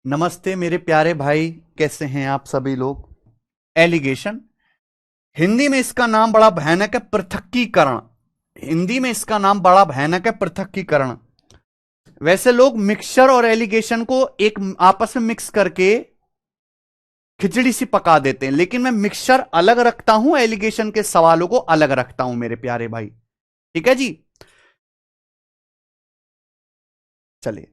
नमस्ते मेरे प्यारे भाई, कैसे हैं आप सभी लोग। एलिगेशन, हिंदी में इसका नाम बड़ा भयानक है, पृथक्कीकरण। हिंदी में इसका नाम बड़ा भयानक है, पृथक्कीकरण। वैसे लोग मिक्सचर और एलिगेशन को एक आपस में मिक्स करके खिचड़ी सी पका देते हैं, लेकिन मैं मिक्सचर अलग रखता हूं, एलिगेशन के सवालों को अलग रखता हूं मेरे प्यारे भाई। ठीक है जी, चलिए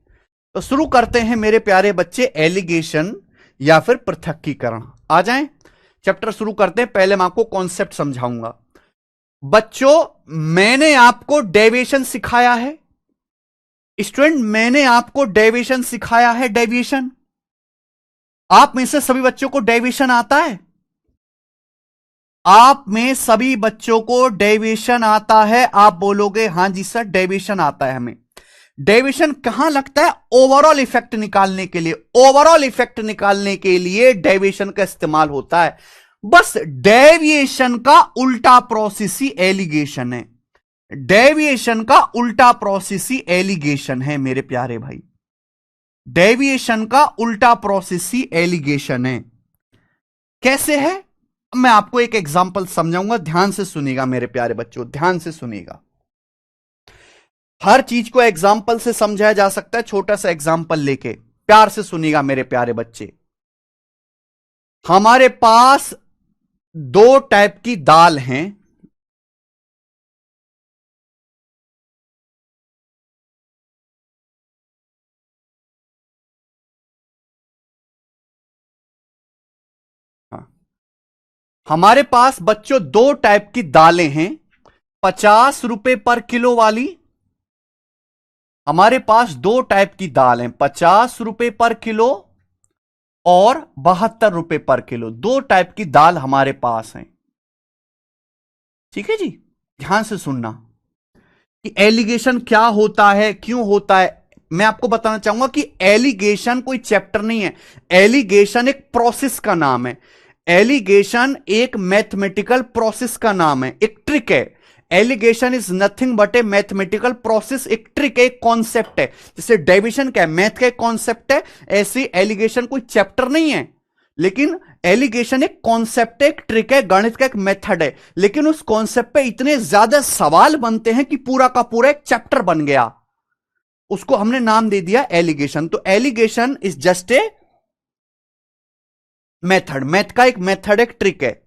तो शुरू करते हैं मेरे प्यारे बच्चे, एलिगेशन या फिर पृथक्कीकरण। आ जाएं, चैप्टर शुरू करते हैं। पहले मैं आपको कॉन्सेप्ट समझाऊंगा। बच्चों, मैंने आपको डेविएशन सिखाया है। स्टूडेंट, मैंने आपको डेविएशन सिखाया है। डेविएशन, आप में से सभी बच्चों को डेविएशन आता है? आप में सभी बच्चों को डेविएशन आता है? आप बोलोगे हां जी सर, डेविएशन आता है हमें। डेविएशन कहां लगता है? ओवरऑल इफेक्ट निकालने के लिए। ओवरऑल इफेक्ट निकालने के लिए डेविएशन का इस्तेमाल होता है। बस डेविएशन का उल्टा प्रोसेस ही एलिगेशन है। डेविएशन का उल्टा प्रोसेस ही एलिगेशन है मेरे प्यारे भाई। डेविएशन का उल्टा प्रोसेस ही एलिगेशन है। कैसे है? मैं आपको एक एग्जांपल समझाऊंगा, ध्यान से सुनिएगा मेरे प्यारे बच्चों, ध्यान से सुनिएगा। हर चीज को एग्जाम्पल से समझाया जा सकता है। छोटा सा एग्जाम्पल लेके प्यार से सुनिएगा मेरे प्यारे बच्चे। हमारे पास दो टाइप की दाल हैं। हाँ, हमारे पास बच्चों दो टाइप की दालें हैं। 50 रुपए पर किलो वाली। हमारे पास दो टाइप की दाल हैं, 50 रुपए पर किलो और 72 रुपए पर किलो। दो टाइप की दाल हमारे पास हैं। ठीक है जी, ध्यान से सुनना कि एलिगेशन क्या होता है, क्यों होता है। मैं आपको बताना चाहूंगा कि एलिगेशन कोई चैप्टर नहीं है। एलिगेशन एक प्रोसेस का नाम है। एलिगेशन एक मैथमेटिकल प्रोसेस का नाम है, एक ट्रिक है। Alligation is nothing but a mathematical process, एक ट्रिक है, एक कॉन्सेप्ट है। जैसे डेविएशन क्या है, मैथ का एक कॉन्सेप्ट है, ऐसे एलिगेशन कोई चैप्टर नहीं है। लेकिन एलिगेशन एक कॉन्सेप्ट है, एक ट्रिक है, गणित का एक मेथड है। लेकिन उस कॉन्सेप्ट पे इतने ज्यादा सवाल बनते हैं कि पूरा का पूरा एक चैप्टर बन गया। उसको हमने नाम दे दिया एलिगेशन। तो alligation is just a method, math का एक मेथड, एक ट्रिक है।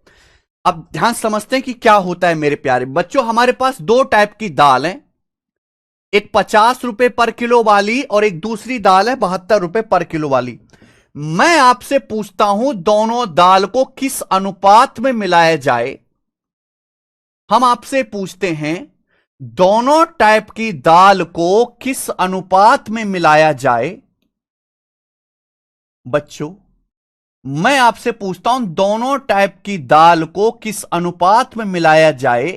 अब ध्यान समझते हैं कि क्या होता है मेरे प्यारे बच्चों। हमारे पास दो टाइप की दाल है, एक 50 रुपए पर किलो वाली और एक दूसरी दाल है 72 रुपए पर किलो वाली। मैं आपसे पूछता हूं, दोनों दाल को किस अनुपात में मिलाया जाए। हम आपसे पूछते हैं, दोनों टाइप की दाल को किस अनुपात में मिलाया जाए। बच्चों, मैं आपसे पूछता हूं, दोनों टाइप की दाल को किस अनुपात में मिलाया जाए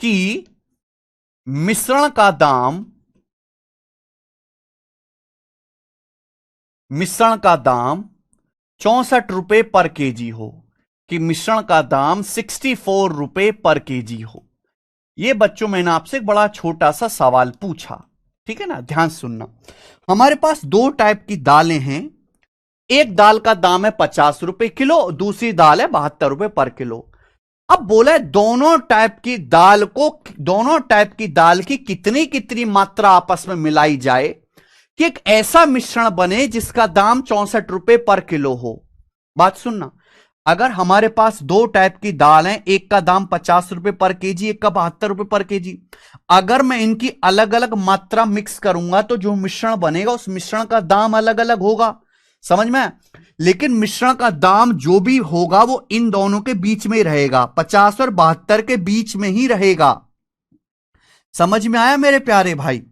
कि मिश्रण का दाम, मिश्रण का दाम 64 रुपए पर केजी हो, कि मिश्रण का दाम 64 रुपए पर केजी हो। यह बच्चों मैंने आपसे एक बड़ा छोटा सा सवाल पूछा। ठीक है ना, ध्यान सुनना। हमारे पास दो टाइप की दालें हैं। एक दाल का दाम है 50 रुपए किलो, दूसरी दाल है 72 रुपए पर किलो। अब बोला है दोनों टाइप की दाल को, दोनों टाइप की दाल की कितनी कितनी मात्रा आपस में मिलाई जाए कि एक ऐसा मिश्रण बने जिसका दाम 64 रुपए पर किलो हो। बात सुनना, अगर हमारे पास दो टाइप की दाल है, एक का दाम 50 रुपए पर केजी, एक का 72 रुपए पर केजी। अगर मैं इनकी अलग अलग मात्रा मिक्स करूंगा तो जो मिश्रण बनेगा उस मिश्रण का दाम अलग अलग होगा। समझ में? लेकिन मिश्रण का दाम जो भी होगा वो इन दोनों के बीच में ही रहेगा, 50 और 72 के बीच में ही रहेगा। समझ में आया मेरे प्यारे भाई?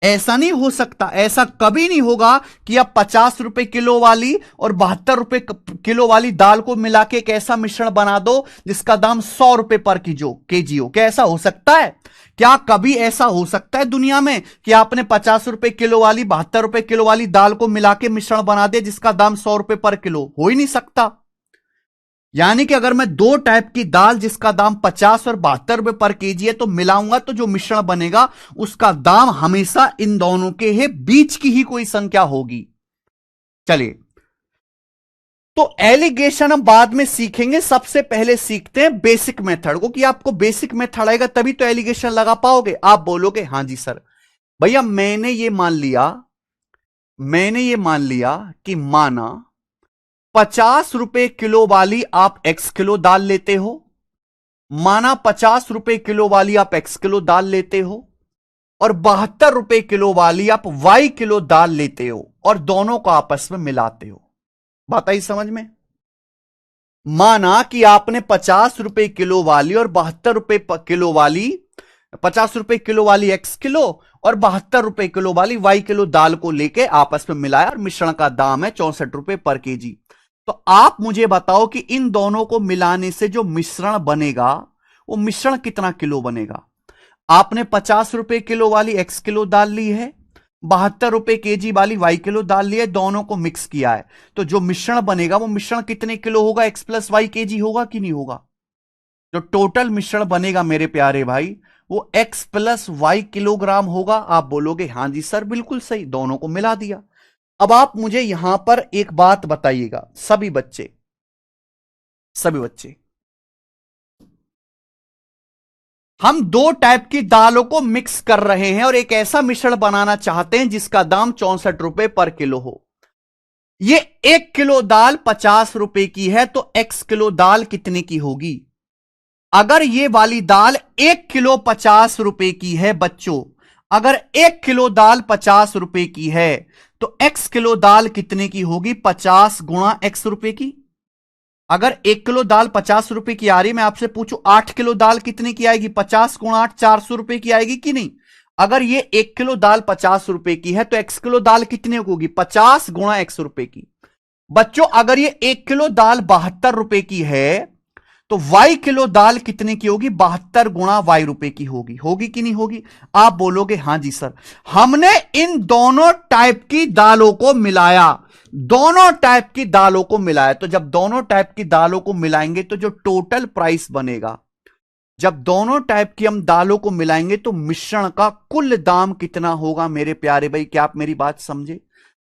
ऐसा नहीं हो सकता, ऐसा कभी नहीं होगा कि आप 50 रुपए किलो वाली और 72 रुपए किलो वाली दाल को मिला के एक ऐसा मिश्रण बना दो जिसका दाम 100 रुपए पर केजी हो। क्या ऐसा हो सकता है? क्या कभी ऐसा हो सकता है दुनिया में कि आपने 50 रुपए किलो वाली 72 रुपए किलो वाली दाल को मिला के मिश्रण बना दे जिसका दाम 100 रुपए पर किलो? हो ही नहीं सकता। यानी कि अगर मैं दो टाइप की दाल जिसका दाम 50 और 72 रुपए पर केजी है तो मिलाऊंगा तो जो मिश्रण बनेगा उसका दाम हमेशा इन दोनों के बीच की ही कोई संख्या होगी। चलिए, तो एलिगेशन हम बाद में सीखेंगे, सबसे पहले सीखते हैं बेसिक मेथड को, कि आपको बेसिक मेथड आएगा तभी तो एलिगेशन लगा पाओगे। आप बोलोगे हां जी सर। भैया मैंने ये मान लिया कि माना 50 रुपए किलो वाली आप एक्स किलो दाल लेते हो, माना 50 रुपए किलो वाली आप एक्स किलो दाल लेते हो, और 72 रुपए किलो वाली आप वाई किलो दाल लेते हो, और दोनों को आपस में मिलाते हो। बात आई समझ में? माना कि आपने 50 रुपए किलो वाली और 72 रुपए किलो वाली, 50 रुपए किलो वाली एक्स किलो और 72 रुपए किलो वाली वाई किलो दाल को लेके आपस में मिलाया, और मिश्रण का दाम है 64 रुपए पर केजी। तो आप मुझे बताओ कि इन दोनों को मिलाने से जो मिश्रण बनेगा वो मिश्रण कितना किलो बनेगा। आपने 50 रुपए किलो वाली एक्स किलो दाल ली है, 72 रुपए केजी वाली वाई किलो दाल ली है, दोनों को मिक्स किया है, तो जो मिश्रण बनेगा वो मिश्रण कितने किलो होगा? एक्स प्लस वाई केजी होगा कि नहीं होगा? जो टोटल मिश्रण बनेगा मेरे प्यारे भाई वो एक्स प्लस वाई किलोग्राम होगा। आप बोलोगे हां जी सर बिल्कुल सही, दोनों को मिला दिया। अब आप मुझे यहां पर एक बात बताइएगा सभी बच्चे, हम दो टाइप की दालों को मिक्स कर रहे हैं और एक ऐसा मिश्रण बनाना चाहते हैं जिसका दाम 64 रुपए पर किलो हो। ये 1 किलो दाल 50 रुपए की है, तो एक्स किलो दाल कितने की होगी? अगर ये वाली दाल 1 किलो 50 रुपए की है बच्चों, अगर 1 किलो दाल 50 रुपए की है, तो एक्स किलो दाल कितने की होगी? 50 गुणा एक्स रुपए की। अगर 1 किलो दाल 50 रुपए की आ रही, मैं आपसे पूछूं 8 किलो दाल कितने की आएगी? 50 गुणा 8 400 रुपए की आएगी कि नहीं? अगर ये 1 किलो दाल 50 रुपए की है तो एक्स किलो दाल कितने की होगी? 50 गुणा एक्स रुपए की। बच्चों अगर ये 1 किलो दाल 72 रुपए की है तो वाई किलो दाल कितने की होगी? 72 गुणा वाई रुपए की होगी। होगी कि नहीं होगी? आप बोलोगे हां जी सर। हमने इन दोनों टाइप की दालों को मिलाया, दोनों टाइप की दालों को मिलाया, तो जब दोनों टाइप की दालों को मिलाएंगे तो जो टोटल प्राइस बनेगा, जब दोनों टाइप की हम दालों को मिलाएंगे तो मिश्रण का कुल दाम कितना होगा मेरे प्यारे भाई? क्या आप मेरी बात समझे?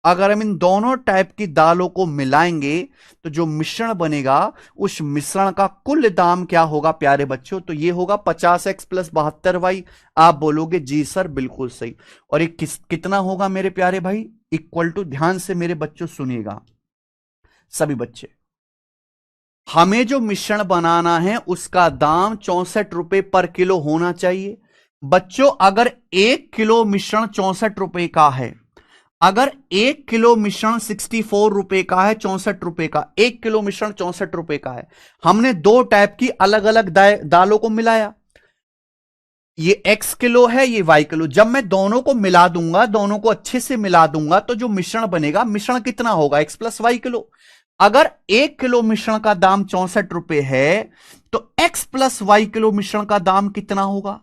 अगर हम इन दोनों टाइप की दालों को मिलाएंगे तो जो मिश्रण बनेगा उस मिश्रण का कुल दाम क्या होगा प्यारे बच्चों? तो ये होगा 50x प्लस 72y। आप बोलोगे जी सर बिल्कुल सही। और ये कितना होगा मेरे प्यारे भाई? इक्वल टू, ध्यान से मेरे बच्चों सुनिएगा सभी बच्चे, हमें जो मिश्रण बनाना है उसका दाम 64 रुपए पर किलो होना चाहिए। बच्चों अगर 1 किलो मिश्रण 64 रुपए का है, अगर 1 किलो मिश्रण 64 रुपए का है, 64 रुपए का 1 किलो मिश्रण 64 रुपए का है, हमने दो टाइप की अलग अलग दालों को मिलाया, ये एक्स किलो है ये वाई किलो। जब मैं दोनों को मिला दूंगा, दोनों को अच्छे से मिला दूंगा, तो जो मिश्रण बनेगा, मिश्रण कितना होगा? X plus Y kilo. अगर 1 किलो मिश्रण का दाम 64 रुपए है तो एक्स प्लस वाई किलो मिश्रण का दाम कितना होगा?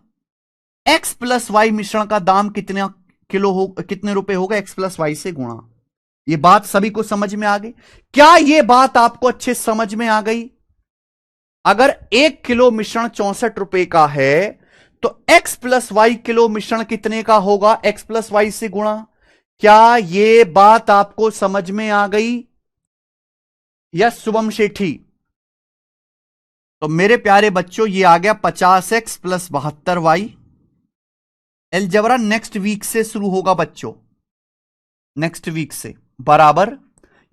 एक्स प्लस वाई मिश्रण का दाम कितना किलो हो, कितने रुपए होगा? एक्स प्लस वाई से गुणा। ये बात सभी को समझ में आ गई? क्या ये बात आपको अच्छे समझ में आ गई? अगर 1 किलो मिश्रण 64 रुपए का है तो x प्लस वाई किलो मिश्रण कितने का होगा? x प्लस वाई से गुणा। क्या ये बात आपको समझ में आ गई? यस शुभम शेठी। तो मेरे प्यारे बच्चों ये आ गया 50x plus 72y। Algebra next week से शुरू होगा बच्चों, नेक्स्ट वीक से, बराबर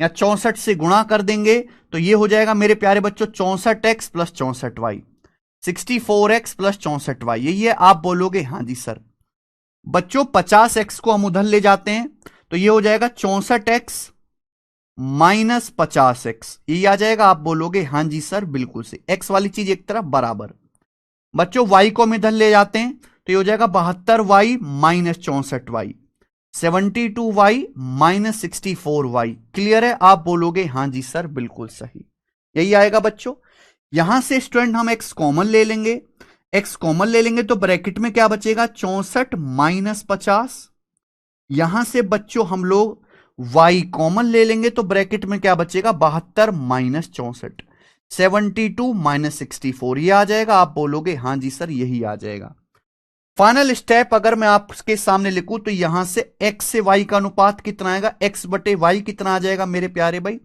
या 64 से गुणा कर देंगे तो ये हो जाएगा मेरे प्यारे बच्चों 64x plus 64y, 64x plus 64y। यही है। आप बोलोगे हां जी सर। बच्चों 50x को हम उधर ले जाते हैं तो ये हो जाएगा 64x माइनस 50x, ये आ जाएगा। आप बोलोगे हां जी सर बिल्कुल से, x वाली चीज एक तरफ बराबर। बच्चों y को हम इधर ले जाते हैं तो ये हो जाएगा 72y minus 64y, 72y minus 64y। Clear है? आप बोलोगे हां जी सर बिल्कुल सही, यही आएगा बच्चों। यहां से स्टूडेंट हम x कॉमन ले लेंगे, x कॉमन ले लेंगे तो ब्रैकेट में क्या बचेगा? 64 माइनस 50। यहां से बच्चों हम लोग y कॉमन ले लेंगे तो ब्रैकेट में क्या बचेगा? 72 माइनस 64, 72 माइनस 64, ये आ जाएगा। आप बोलोगे हां जी सर यही आ जाएगा। फाइनल स्टेप अगर मैं आपके सामने लिखूं तो यहां से x से y का अनुपात कितना आएगा, x बटे वाई कितना आ जाएगा मेरे प्यारे भाई,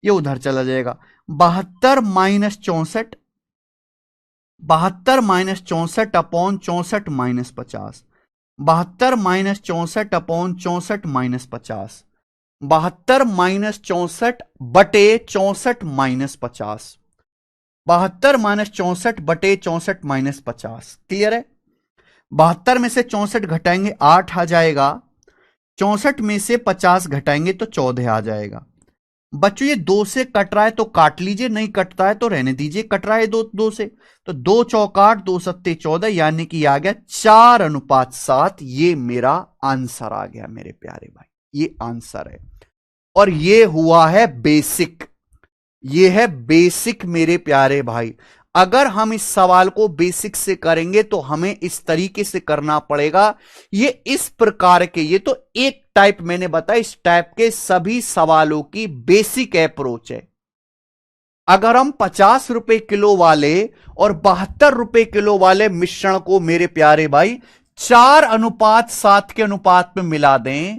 ये उधर चला जाएगा। 72 - 64 अपॉन 64 - 50, 72 - 64 अपॉन 64 - 50, 72 - 64 बटे 64 - 50, 72 - 64 बटे 64 - 50। क्लियर है? 72 में से 64 घटाएंगे 8 आ जाएगा, 64 में से 50 घटाएंगे तो 14 आ जाएगा। बच्चों ये 2 से कट रहा है तो काट लीजिए, नहीं कटता है तो रहने दीजिए। कट रहा है 2 से तो 2 चौक 8, 2 सत्ते 14, यानी कि आ गया 4:7। ये मेरा आंसर आ गया मेरे प्यारे भाई, ये आंसर है। और ये हुआ है बेसिक, ये है बेसिक मेरे प्यारे भाई। अगर हम इस सवाल को बेसिक से करेंगे तो हमें इस तरीके से करना पड़ेगा। ये इस प्रकार के, ये तो एक टाइप मैंने बताया, इस टाइप के सभी सवालों की बेसिक अप्रोच है। अगर हम 50 रुपए किलो वाले और 72 रुपए किलो वाले मिश्रण को मेरे प्यारे भाई 4:7 के अनुपात में मिला दें,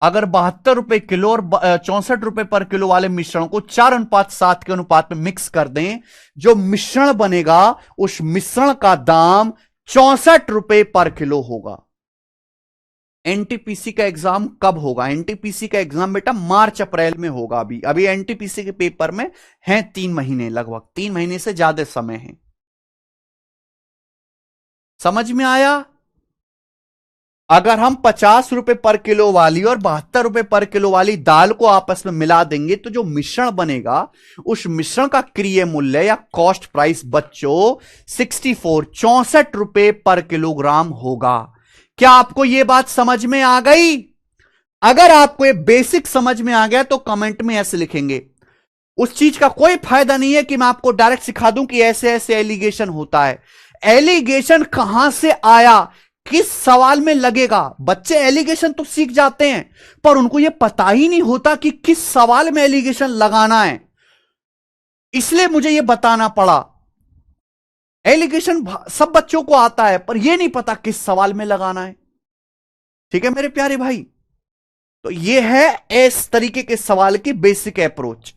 अगर 72 रुपए किलो और 64 रुपए पर किलो वाले मिश्रण को 4:7 के अनुपात में मिक्स कर दें, जो मिश्रण बनेगा उस मिश्रण का दाम 64 रुपए पर किलो होगा। एनटीपीसी का एग्जाम कब होगा? एनटीपीसी का एग्जाम बेटा मार्च अप्रैल में होगा। अभी एनटीपीसी के पेपर में हैं 3 महीने, लगभग 3 महीने से ज्यादा समय है। समझ में आया? अगर हम 50 रुपए पर किलो वाली और 72 रुपए पर किलो वाली दाल को आपस में मिला देंगे तो जो मिश्रण बनेगा उस मिश्रण का क्रिय मूल्य या कॉस्ट प्राइस बच्चों 64 रुपए पर किलोग्राम होगा। क्या आपको यह बात समझ में आ गई? अगर आपको यह बेसिक समझ में आ गया तो कमेंट में ऐसे लिखेंगे। उस चीज का कोई फायदा नहीं है कि मैं आपको डायरेक्ट सिखा दूं कि ऐसे ऐसे एलिगेशन होता है। एलिगेशन कहां से आया, किस सवाल में लगेगा। बच्चे एलिगेशन तो सीख जाते हैं पर उनको यह पता ही नहीं होता कि किस सवाल में एलिगेशन लगाना है, इसलिए मुझे यह बताना पड़ा। एलिगेशन सब बच्चों को आता है पर यह नहीं पता किस सवाल में लगाना है। ठीक है मेरे प्यारे भाई, तो यह है इस तरीके के सवाल की बेसिक अप्रोच।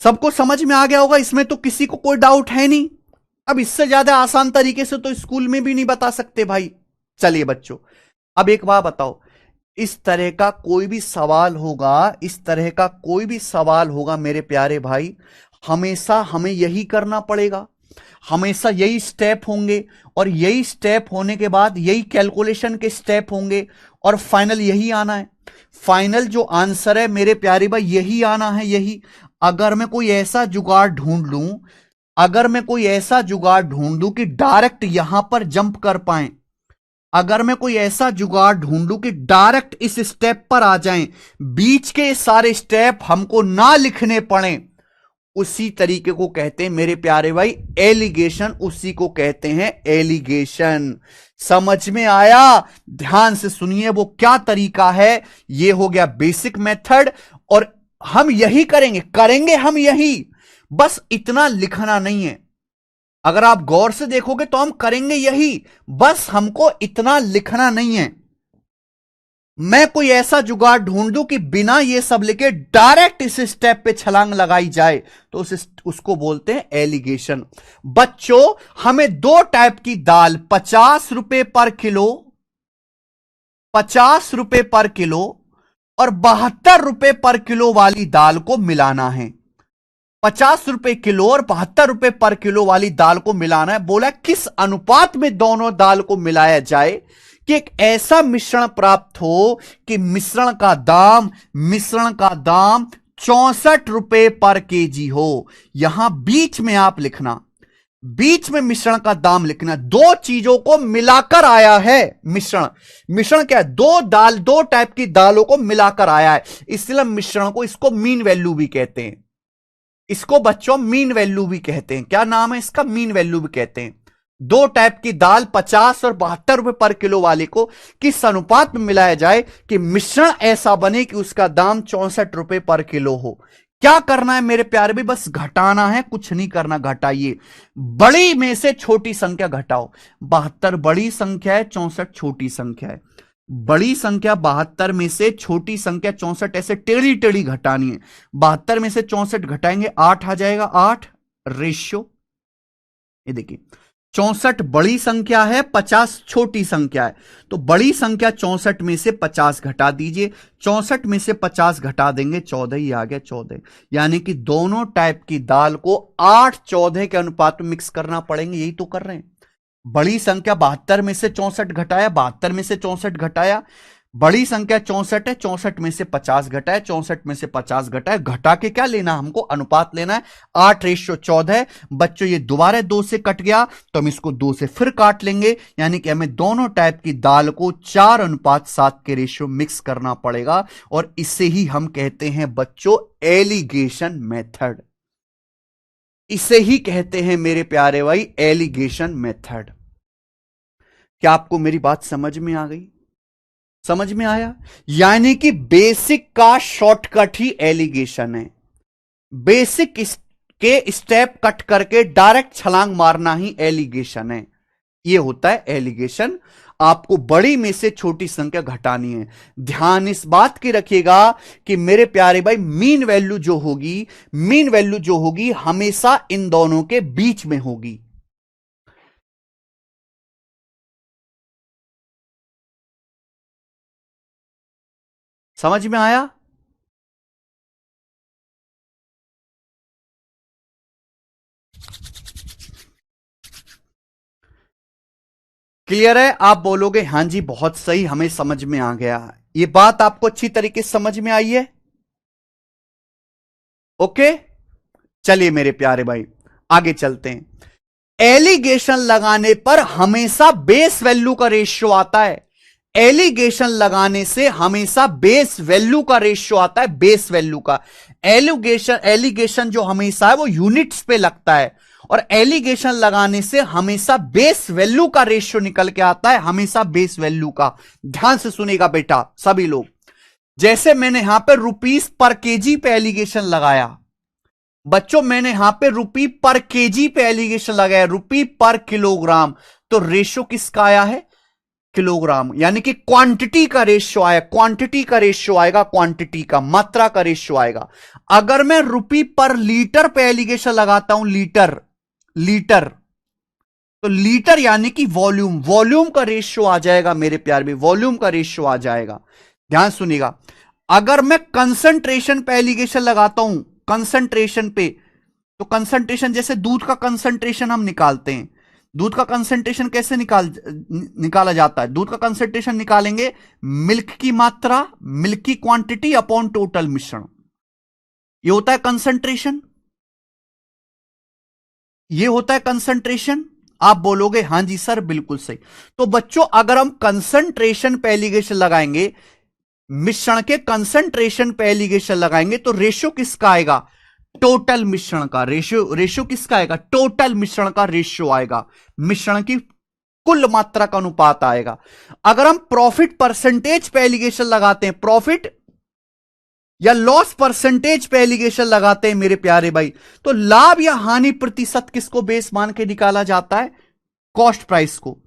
सबको समझ में आ गया होगा, इसमें तो किसी को कोई डाउट है नहीं। अब इससे ज्यादा आसान तरीके से तो स्कूल में भी नहीं बता सकते भाई। चलिए बच्चों, अब एक बात बताओ, इस तरह का कोई भी सवाल होगा, इस तरह का कोई भी सवाल होगा मेरे प्यारे भाई, हमेशा हमें यही करना पड़ेगा, हमेशा यही स्टेप होंगे और यही स्टेप होने के बाद यही कैलकुलेशन के स्टेप होंगे और फाइनल यही आना है। फाइनल जो आंसर है मेरे प्यारे भाई यही आना है, यही। अगर मैं कोई ऐसा जुगाड़ ढूंढ लूं, अगर मैं कोई ऐसा जुगाड़ ढूंढ लूं कि डायरेक्ट यहां पर जंप कर पाए, अगर मैं कोई ऐसा जुगाड़ ढूंढ लूं कि डायरेक्ट इस स्टेप पर आ जाएं, बीच के सारे स्टेप हमको ना लिखने पड़े, उसी तरीके को कहते हैं मेरे प्यारे भाई एलिगेशन, उसी को कहते हैं एलिगेशन। समझ में आया? ध्यान से सुनिए वो क्या तरीका है। ये हो गया बेसिक मेथड और हम यही करेंगे हम यही, बस इतना लिखना नहीं है। अगर आप गौर से देखोगे तो हम करेंगे यही, बस हमको इतना लिखना नहीं है। मैं कोई ऐसा जुगाड़ ढूंढ दूं कि बिना ये सब लिखे डायरेक्ट इस स्टेप पे छलांग लगाई जाए तो उसको बोलते हैं एलिगेशन। बच्चों हमें 2 टाइप की दाल 50 रुपए पर किलो, 50 रुपए पर किलो और 72 रुपए पर किलो वाली दाल को मिलाना है। 50 रुपए किलो और 72 रुपए पर किलो वाली दाल को मिलाना है। बोला किस अनुपात में दोनों दाल को मिलाया जाए कि एक ऐसा मिश्रण प्राप्त हो कि मिश्रण का दाम 64 रुपए पर केजी हो। यहां बीच में आप लिखना, बीच में मिश्रण का दाम लिखना। 2 चीजों को मिलाकर आया है मिश्रण क्या है? 2 टाइप की दालों को मिलाकर आया है, इसलिए मिश्रण को इसको मीन वैल्यू भी कहते हैं। इसको बच्चों मीन वैल्यू भी कहते हैं। क्या नाम है इसका? मीन वैल्यू भी कहते हैं। 2 टाइप की दाल 50 और 72 रुपए पर किलो वाले को किस अनुपात में मिलाया जाए कि मिश्रण ऐसा बने कि उसका दाम 64 रुपए पर किलो हो। क्या करना है मेरे प्यारे भी, बस घटाना है, कुछ नहीं करना, घटाइए। बड़ी में से छोटी संख्या घटाओ। 72 बड़ी संख्या है, 64 छोटी संख्या है। बड़ी संख्या 72 में से छोटी संख्या 64 ऐसे टेढ़ी टेढ़ी घटानी है। 72 में से 64 घटाएंगे 8 आ जाएगा, 8 रेशियो। ये देखिए 64 बड़ी संख्या है, 50 छोटी संख्या है। तो बड़ी संख्या 64 में से 50 घटा दीजिए। 64 में से 50 घटा देंगे 14, ही आ गया 14। यानी कि दोनों टाइप की दाल को 8-14 के अनुपात में मिक्स करना पड़ेंगे। यही तो कर रहे हैं। बड़ी संख्या 72 में से 64 घटाया, 72 में से 64 घटाया। बड़ी संख्या 64 है, 64 में से 50 घटाए, 64 में से 50 घटाए। घटा के क्या लेना, हमको अनुपात लेना है। 8:14। बच्चों ये दोबारा 2 से कट गया तो हम इसको 2 से फिर काट लेंगे। यानी कि हमें दोनों टाइप की दाल को 4:7 के रेशियो मिक्स करना पड़ेगा। और इसे ही हम कहते हैं बच्चों एलिगेशन मेथड। इसे ही कहते हैं मेरे प्यारे भाई एलिगेशन मेथड। क्या आपको मेरी बात समझ में आ गई, समझ में आया? यानी कि बेसिक का शॉर्टकट ही एलिगेशन है। बेसिक के स्टेप कट करके डायरेक्ट छलांग मारना ही एलिगेशन है। यह होता है एलिगेशन। आपको बड़ी में से छोटी संख्या घटानी है। ध्यान इस बात की रखिएगा कि मेरे प्यारे भाई मीन वैल्यू जो होगी हमेशा इन दोनों के बीच में होगी। समझ में आया? क्लियर है? आप बोलोगे हां जी बहुत सही, हमें समझ में आ गया। ये बात आपको अच्छी तरीके से समझ में आई है? ओके, चलिए मेरे प्यारे भाई आगे चलते हैं। एलिगेशन लगाने पर हमेशा बेस वैल्यू का रेशियो आता है। एलिगेशन लगाने से हमेशा बेस वैल्यू का रेशियो आता है, बेस वैल्यू का। एलिगेशन जो हमेशा है वो यूनिट्स पे लगता है। और एलिगेशन लगाने से हमेशा बेस वैल्यू का रेशियो निकल के आता है, हमेशा बेस वैल्यू का। ध्यान से सुनेगा बेटा सभी लोग। जैसे मैंने यहां पे रुपीस पर केजी पे एलिगेशन लगाया, बच्चों मैंने यहां पे रुपी पर केजी पे एलिगेशन लगाया, रुपी पर किलोग्राम। तो रेशियो किसका आया है? किलोग्राम। यानी कि क्वांटिटी का रेशियो आया, क्वांटिटी का रेशियो आएगा, क्वांटिटी का, मात्रा का रेशियो आएगा। अगर मैं रुपी पर लीटर पे एलिगेशन लगाता हूं, लीटर तो लीटर यानी कि वॉल्यूम का रेशियो आ जाएगा मेरे प्यार में, वॉल्यूम का रेशियो आ जाएगा। ध्यान सुनिएगा। अगर मैं कंसंट्रेशन पे एलिगेशन लगाता हूं, कंसंट्रेशन पे, तो कंसंट्रेशन जैसे दूध का कंसंट्रेशन हम निकालते हैं। दूध का कंसंट्रेशन कैसे निकाला जाता है? दूध का कंसंट्रेशन निकालेंगे मिल्क की मात्रा, मिल्क की क्वांटिटी अपॉन टोटल मिश्रण। ये होता है कंसंट्रेशन, ये होता है कंसंट्रेशन। आप बोलोगे हां जी सर बिल्कुल सही। तो बच्चों अगर हम कंसंट्रेशन पे एलिगेशन लगाएंगे, मिश्रण के कंसंट्रेशन पे एलिगेशन लगाएंगे, तो रेशियो किसका आएगा? टोटल मिश्रण का रेशियो किसका आएगा? टोटल मिश्रण का रेशियो आएगा, मिश्रण की कुल मात्रा का अनुपात आएगा। अगर हम प्रॉफिट परसेंटेज पे एलिगेशन लगाते हैं, प्रॉफिट या लॉस परसेंटेज पे एलिगेशन लगाते हैं मेरे प्यारे भाई, तो लाभ या हानि प्रतिशत किसको बेस मान के निकाला जाता है? कॉस्ट प्राइस को।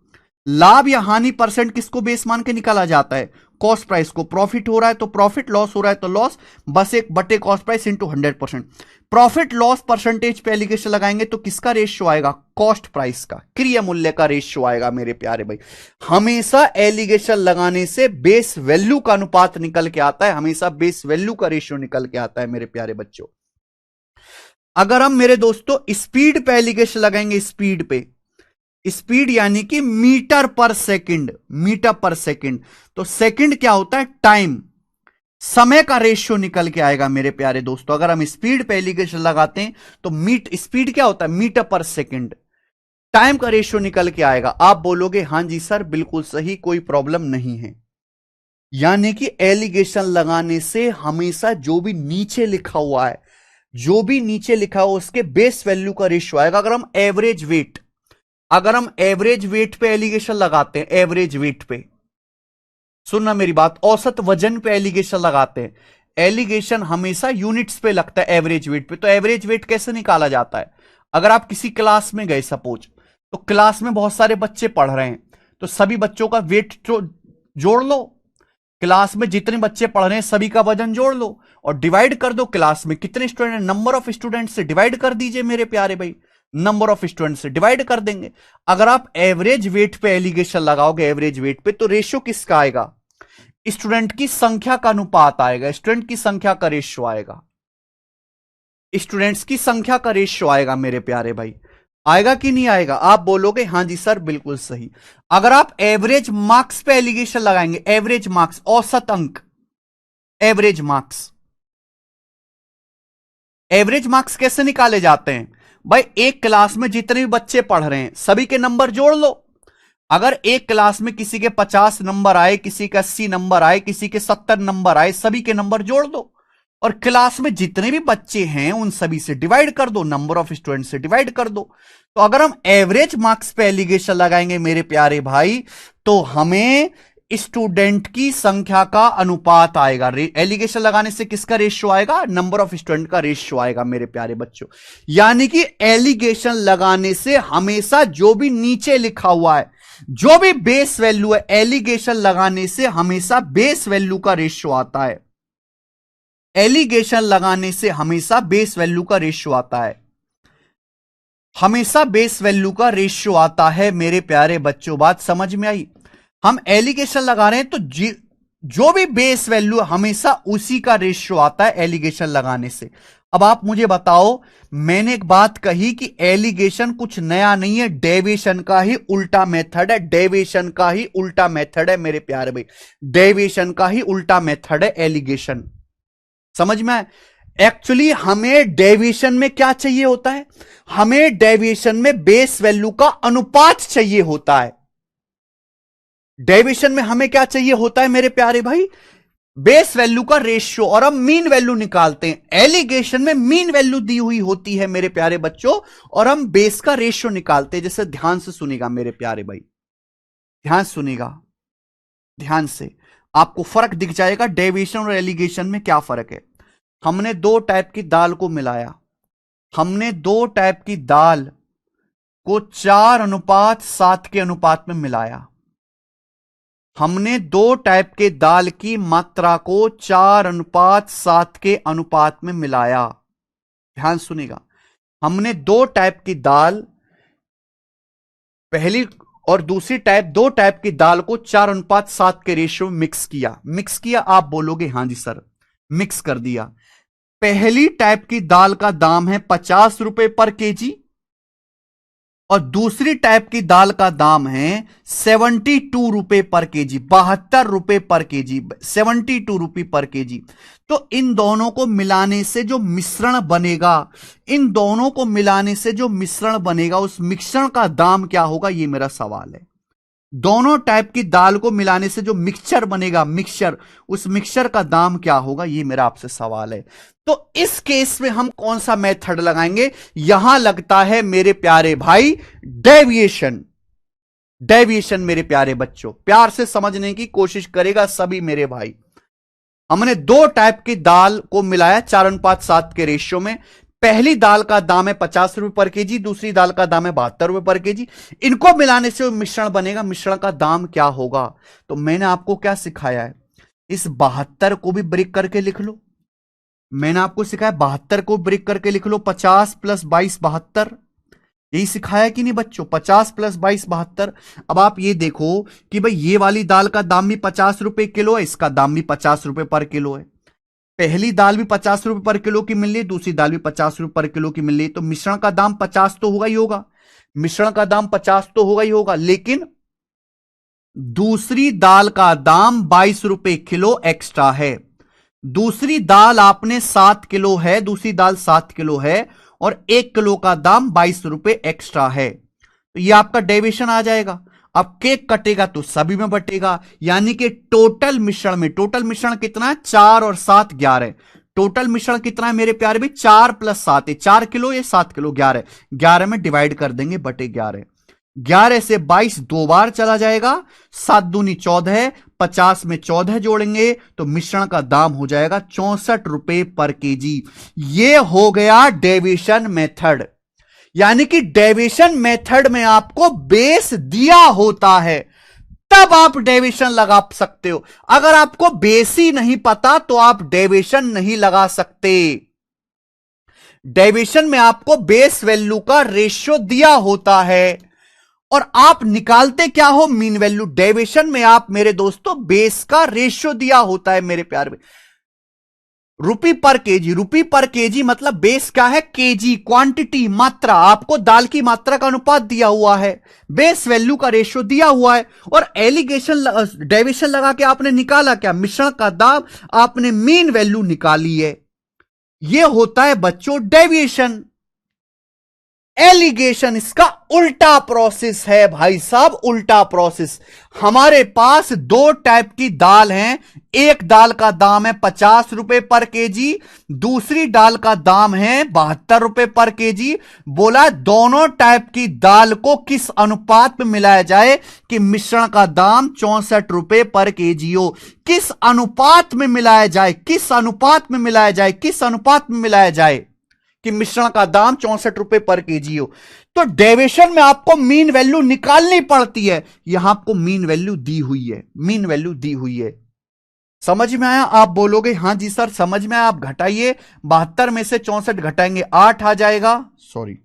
लाभ या हानि परसेंट किसको बेस मान के निकाला जाता है? कॉस्ट प्राइस को। प्रॉफिट हो रहा है तो प्रॉफिट, लॉस हो रहा है तो लॉस, बस 1/, cost price into 100%। Profit loss percentage पे एलिगेशन लगाएंगे तो किसका रेशियो आएगा? कॉस्ट प्राइस का, क्रिया मूल्य का रेशियो आएगा मेरे प्यारे भाई। हमेशा एलिगेशन लगाने से बेस वैल्यू का अनुपात निकल के आता है, हमेशा बेस वैल्यू का रेशियो निकल के आता है मेरे प्यारे बच्चों। अगर हम मेरे दोस्तों स्पीड पे एलिगेशन लगाएंगे, स्पीड पे, स्पीड यानी कि मीटर पर सेकंड, मीटर पर सेकंड, तो सेकंड क्या होता है? टाइम, समय का रेशियो निकल के आएगा मेरे प्यारे दोस्तों। अगर हम स्पीड पे एलिगेशन लगाते हैं तो स्पीड क्या होता है? मीटर पर सेकंड, टाइम का रेशियो निकल के आएगा। आप बोलोगे हां जी सर बिल्कुल सही, कोई प्रॉब्लम नहीं है। यानी कि एलिगेशन लगाने से हमेशा जो भी नीचे लिखा हुआ है, जो भी नीचे लिखा हुआ उसके बेस वैल्यू का रेशियो आएगा। अगर हम एवरेज वेट पे एलिगेशन लगाते हैं, एवरेज वेट पे, सुनना मेरी बात, औसत वजन पे एलिगेशन लगाते हैं, एलिगेशन हमेशा यूनिट्स पे लगता है, एवरेज वेट पे। तो एवरेज वेट कैसे निकाला जाता है? अगर आप किसी क्लास में गए सपोज, तो क्लास में बहुत सारे बच्चे पढ़ रहे हैं, तो सभी बच्चों का वेट जोड़ लो, क्लास में जितने बच्चे पढ़ रहे हैं सभी का वजन जोड़ लो और डिवाइड कर दो क्लास में कितने स्टूडेंट, नंबर ऑफ स्टूडेंट से डिवाइड कर दीजिए मेरे प्यारे भाई, नंबर ऑफ स्टूडेंट से डिवाइड कर देंगे। अगर आप एवरेज वेट पे एलिगेशन लगाओगे, एवरेज वेट पे, तो रेशियो किसका आएगा? स्टूडेंट की संख्या का अनुपात आएगा, स्टूडेंट की संख्या का रेशियो आएगा, स्टूडेंट्स की संख्या का रेशियो आएगा मेरे प्यारे भाई। आएगा कि नहीं आएगा? आप बोलोगे हां जी सर बिल्कुल सही। अगर आप एवरेज मार्क्स पे एलिगेशन लगाएंगे, एवरेज मार्क्स, औसत अंक, एवरेज मार्क्स, एवरेज मार्क्स कैसे निकाले जाते हैं भाई? एक क्लास में जितने भी बच्चे पढ़ रहे हैं सभी के नंबर जोड़ लो। अगर एक क्लास में किसी के 50 नंबर आए, किसी के 80 नंबर आए, किसी के 70 नंबर आए, सभी के नंबर जोड़ दो और क्लास में जितने भी बच्चे हैं उन सभी से डिवाइड कर दो, नंबर ऑफ स्टूडेंट से डिवाइड कर दो। तो अगर हम एवरेज मार्क्स पे एलिगेशन लगाएंगे मेरे प्यारे भाई, तो हमें स्टूडेंट की संख्या का अनुपात आएगा। एलिगेशन लगाने से किसका रेशियो आएगा? नंबर ऑफ स्टूडेंट का रेशियो आएगा मेरे प्यारे बच्चों। यानी कि एलिगेशन लगाने से हमेशा जो भी नीचे लिखा हुआ है, जो भी बेस वैल्यू है, एलिगेशन लगाने से हमेशा बेस वैल्यू का रेशियो आता है। एलिगेशन लगाने से हमेशा बेस वैल्यू का रेशियो आता है, हमेशा बेस वैल्यू का रेशियो आता है मेरे प्यारे बच्चों। बात समझ में आई? हम एलिगेशन लगा रहे हैं तो जो भी बेस वैल्यू हमेशा उसी का रेशियो आता है एलिगेशन लगाने से। अब आप मुझे बताओ, मैंने एक बात कही कि एलिगेशन कुछ नया नहीं है, डेविएशन का ही उल्टा मेथड है, डेविएशन का ही उल्टा मेथड है मेरे प्यारे भाई, डेविएशन का ही उल्टा मेथड है एलिगेशन। समझ में आए? एक्चुअली हमें डेविएशन में क्या चाहिए होता है? हमें डेविएशन में बेस वैल्यू का अनुपात चाहिए होता है। डेविएशन में हमें क्या चाहिए होता है मेरे प्यारे भाई? बेस वैल्यू का रेशियो, और हम मीन वैल्यू निकालते हैं। एलिगेशन में मीन वैल्यू दी हुई होती है मेरे प्यारे बच्चों, और हम बेस का रेशियो निकालते हैं। जैसे ध्यान से सुनिएगा मेरे प्यारे भाई, ध्यान सुनिएगा, ध्यान से, आपको फर्क दिख जाएगा डेविएशन और एलिगेशन में क्या फर्क है। हमने दो टाइप की दाल को मिलाया, हमने दो टाइप की दाल को 4:7 के अनुपात में मिलाया, हमने दो टाइप के दाल की मात्रा को 4:7 के अनुपात में मिलाया। ध्यान सुनिएगा, हमने दो टाइप की दाल, पहली और दूसरी टाइप, दो टाइप की दाल को 4:7 के रेशियो में मिक्स किया। मिक्स किया, आप बोलोगे हां जी सर, मिक्स कर दिया। पहली टाइप की दाल का दाम है 50 रुपए पर केजी, और दूसरी टाइप की दाल का दाम है 72 रुपए पर केजी, 72 रुपए पर केजी, 72 रुपए पर केजी। तो इन दोनों को मिलाने से जो मिश्रण बनेगा, इन दोनों को मिलाने से जो मिश्रण बनेगा, उस मिश्रण का दाम क्या होगा, ये मेरा सवाल है। दोनों टाइप की दाल को मिलाने से जो मिक्सचर बनेगा, मिक्सचर, उस मिक्सचर का दाम क्या होगा, ये मेरा आपसे सवाल है। तो इस केस में हम कौन सा मेथड लगाएंगे? यहां लगता है मेरे प्यारे भाई डेविएशन। डेविएशन मेरे प्यारे बच्चों, प्यार से समझने की कोशिश करेगा सभी मेरे भाई। हमने दो टाइप की दाल को मिलाया 4:7 के रेशियो में। पहली दाल का दाम है 50 रुपए पर केजी, दूसरी दाल का दाम है 72 रुपए पर केजी। इनको मिलाने से मिश्रण बनेगा, मिश्रण का दाम क्या होगा? तो मैंने आपको क्या सिखाया है? इस 72 को भी ब्रेक करके लिख लो। मैंने आपको सिखाया 72 को ब्रेक करके लिख लो, 50 + 22 72। यही सिखाया कि नहीं बच्चों? 50 + 22 72। अब आप ये देखो कि भाई ये वाली दाल का दाम भी 50 रुपए किलो है, इसका दाम भी 50 रुपए पर किलो है। पहली दाल भी 50 रुपए पर किलो की मिल रही है, दूसरी दाल भी 50 रुपए पर किलो की मिल रही है, तो मिश्रण का दाम 50 तो होगा ही होगा, मिश्रण का दाम 50 तो होगा ही होगा। लेकिन दूसरी दाल का दाम 22 रुपए किलो एक्स्ट्रा है। दूसरी दाल आपने 7 किलो है, दूसरी दाल 7 किलो है, और 1 किलो का दाम 22 रुपए एक्स्ट्रा है। तो ये आपका डेविएशन आ जाएगा। अब केक कटेगा तो सभी में बटेगा, यानी कि टोटल मिश्रण में, टोटल मिश्रण कितना है? 4 और 7 11। टोटल मिश्रण कितना है मेरे प्यारे भाई? 4 + 7 है, 4 किलो, ये 7 किलो, 11। 11 में डिवाइड कर देंगे, बटे 11। 11 से 22 दो बार चला जाएगा, 7 दूनी 14, 50 में 14 जोड़ेंगे तो मिश्रण का दाम हो जाएगा 64 रुपए पर केजी। यह हो गया डेविएशन मेथड। यानी कि डेविएशन मेथड में आपको बेस दिया होता है तब आप डेविएशन लगा सकते हो। अगर आपको बेस ही नहीं पता तो आप डेविएशन नहीं लगा सकते। डेविएशन में आपको बेस वैल्यू का रेशियो दिया होता है और आप निकालते क्या हो, मीन वैल्यू। डेविएशन में आप मेरे दोस्तों बेस का रेशियो दिया होता है मेरे प्यार में, रुपी पर केजी। रुपी पर केजी मतलब बेस क्या है, केजी, क्वांटिटी, मात्रा। आपको दाल की मात्रा का अनुपात दिया हुआ है, बेस वैल्यू का रेशियो दिया हुआ है, और एलिगेशन डेविएशन लगा के आपने निकाला क्या, मिश्रण का दाम, आपने मीन वैल्यू निकाली है। यह होता है बच्चों डेविएशन। एलिगेशन इसका उल्टा प्रोसेस है भाई साहब, उल्टा प्रोसेस। हमारे पास दो टाइप की दाल हैं। एक दाल का दाम है 50 रुपए पर केजी, दूसरी दाल का दाम है 72 रुपए पर केजी। बोला दोनों टाइप की दाल को किस अनुपात में मिलाया जाए कि मिश्रण का दाम 64 रुपए पर केजी हो। किस अनुपात में मिलाया जाए, किस अनुपात में मिलाया जाए, किस अनुपात में मिलाया जाए कि मिश्रण का दाम 64 रुपए पर केजी हो। तो डेविएशन में आपको मीन वैल्यू निकालनी पड़ती है। यहां आपको मीन वैल्यू दी हुई है, मीन वैल्यू दी हुई है। समझ में आया? आप बोलोगे हां जी सर समझ में आया। आप घटाइए, 72 में से 64 घटाएंगे 8 आ जाएगा। सॉरी,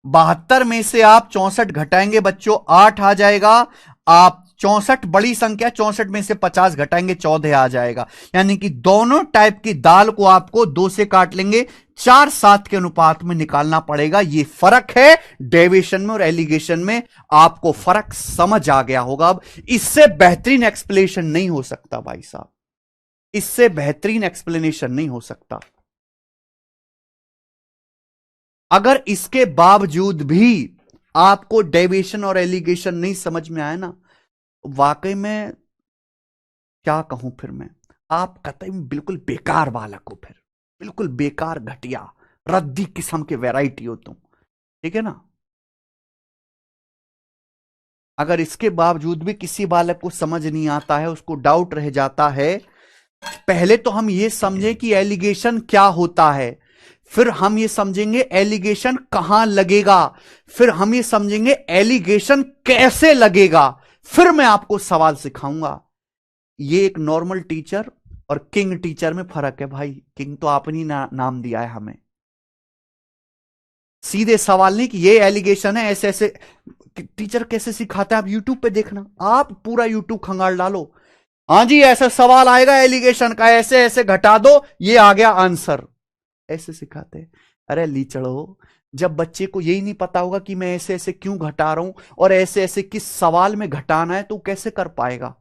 72 में से आप 64 घटाएंगे बच्चों 8 आ जाएगा। आप 64 बड़ी संख्या, 64 में से 50 घटाएंगे 14 आ जाएगा। यानी कि दोनों टाइप की दाल को आपको 2 से काट लेंगे, 4-7 के अनुपात में निकालना पड़ेगा। यह फर्क है डेविएशन में और एलिगेशन में। आपको फर्क समझ आ गया होगा। अब इससे बेहतरीन एक्सप्लेनेशन नहीं हो सकता भाई साहब, इससे बेहतरीन एक्सप्लेनेशन नहीं हो सकता। अगर इसके बावजूद भी आपको डेविएशन और एलिगेशन नहीं समझ में आया ना, वाकई में क्या कहूं फिर मैं, आप कतई बिल्कुल बेकार बालक हो, फिर बिल्कुल बेकार, घटिया, रद्दी किस्म के वैरायटी हो तुम। ठीक है ना? अगर इसके बावजूद भी किसी बालक को समझ नहीं आता है, उसको डाउट रह जाता है, पहले तो हम ये समझें कि एलिगेशन क्या होता है, फिर हम ये समझेंगे एलिगेशन कहां लगेगा, फिर हम ये समझेंगे एलिगेशन कैसे लगेगा, फिर मैं आपको सवाल सिखाऊंगा। ये एक नॉर्मल टीचर और किंग टीचर में फर्क है भाई। किंग तो आपने नाम दिया है हमें। सीधे सवाल नहीं कि ये एलिगेशन है ऐसे ऐसे। टीचर कैसे सिखाता है आप यूट्यूब पे देखना, आप पूरा यूट्यूब खंगाल डालो, हां जी ऐसा सवाल आएगा एलिगेशन का, ऐसे ऐसे घटा दो, ये आ गया आंसर, ऐसे सिखाते हैं। अरे लीचड़ो, जब बच्चे को यही नहीं पता होगा कि मैं ऐसे ऐसे क्यों घटा रहा हूं और ऐसे ऐसे किस सवाल में घटाना है, तो कैसे कर पाएगा।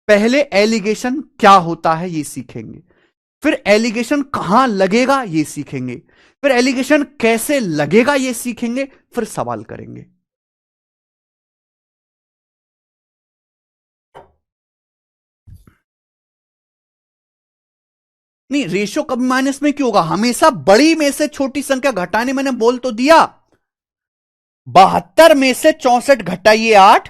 पहले एलिगेशन क्या होता है ये सीखेंगे, फिर एलिगेशन कहां लगेगा ये सीखेंगे, फिर एलिगेशन कैसे लगेगा ये सीखेंगे, फिर सवाल करेंगे। नहीं, रेशो कभी माइनस में क्यों होगा, हमेशा बड़ी में से छोटी संख्या घटाने, मैंने बोल तो दिया। 72 में से 64 घटाइए 8,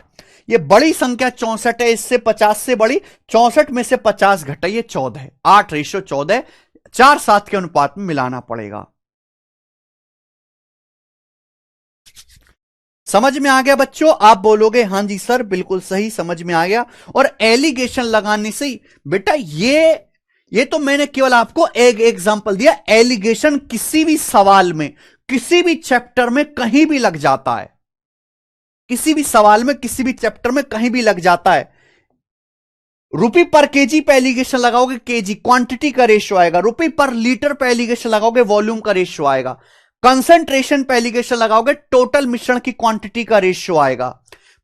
ये बड़ी संख्या 64 है, इससे 50 से बड़ी, 64 में से 50 घटाइए 14 है, 8:14, 4-7 के अनुपात में मिलाना पड़ेगा। समझ में आ गया बच्चों? आप बोलोगे हां जी सर बिल्कुल सही, समझ में आ गया। और एलिगेशन लगाने से बेटा, ये तो मैंने केवल आपको एक एग्जांपल दिया। एलिगेशन किसी भी सवाल में, किसी भी चैप्टर में कहीं भी लग जाता है, किसी भी सवाल में, किसी भी चैप्टर में कहीं भी लग जाता है। रुपी पर केजी पे एलिगेशन लगाओगे, केजी क्वांटिटी का रेशियो आएगा। रुपी पर लीटर पे एलिगेशन लगाओगे, वॉल्यूम का रेशियो आएगा। कंसंट्रेशन पे एलिगेशन लगाओगे, टोटल मिश्रण की क्वांटिटी का रेशियो आएगा।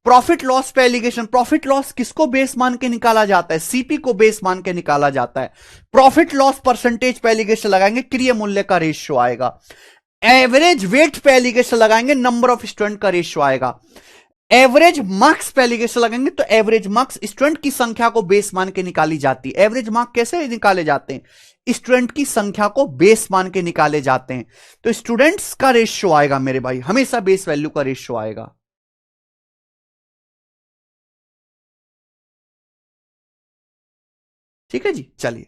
प्रॉफिट लॉस पे एलिगेशन, प्रॉफिट लॉस किसको बेस मान के निकाला जाता है, सीपी को बेस मान के निकाला जाता है। प्रॉफिट लॉस परसेंटेज पे एलिगेशन लगाएंगे, क्रिय मूल्य का रेशियो आएगा। एवरेज वेट पे एलिगेशन लगाएंगे, नंबर ऑफ स्टूडेंट का रेशियो आएगा। एवरेज मार्क्स पे एलिगेशन लगाएंगे तो एवरेज मार्क्स स्टूडेंट की संख्या को बेस मान के निकाली जाती है। एवरेज मार्क कैसे निकाले जाते हैं? स्टूडेंट की संख्या को बेस मान के निकाले जाते हैं। तो स्टूडेंट्स का रेशियो आएगा मेरे भाई, हमेशा बेस वैल्यू का रेशियो आएगा। ठीक है जी, चलिए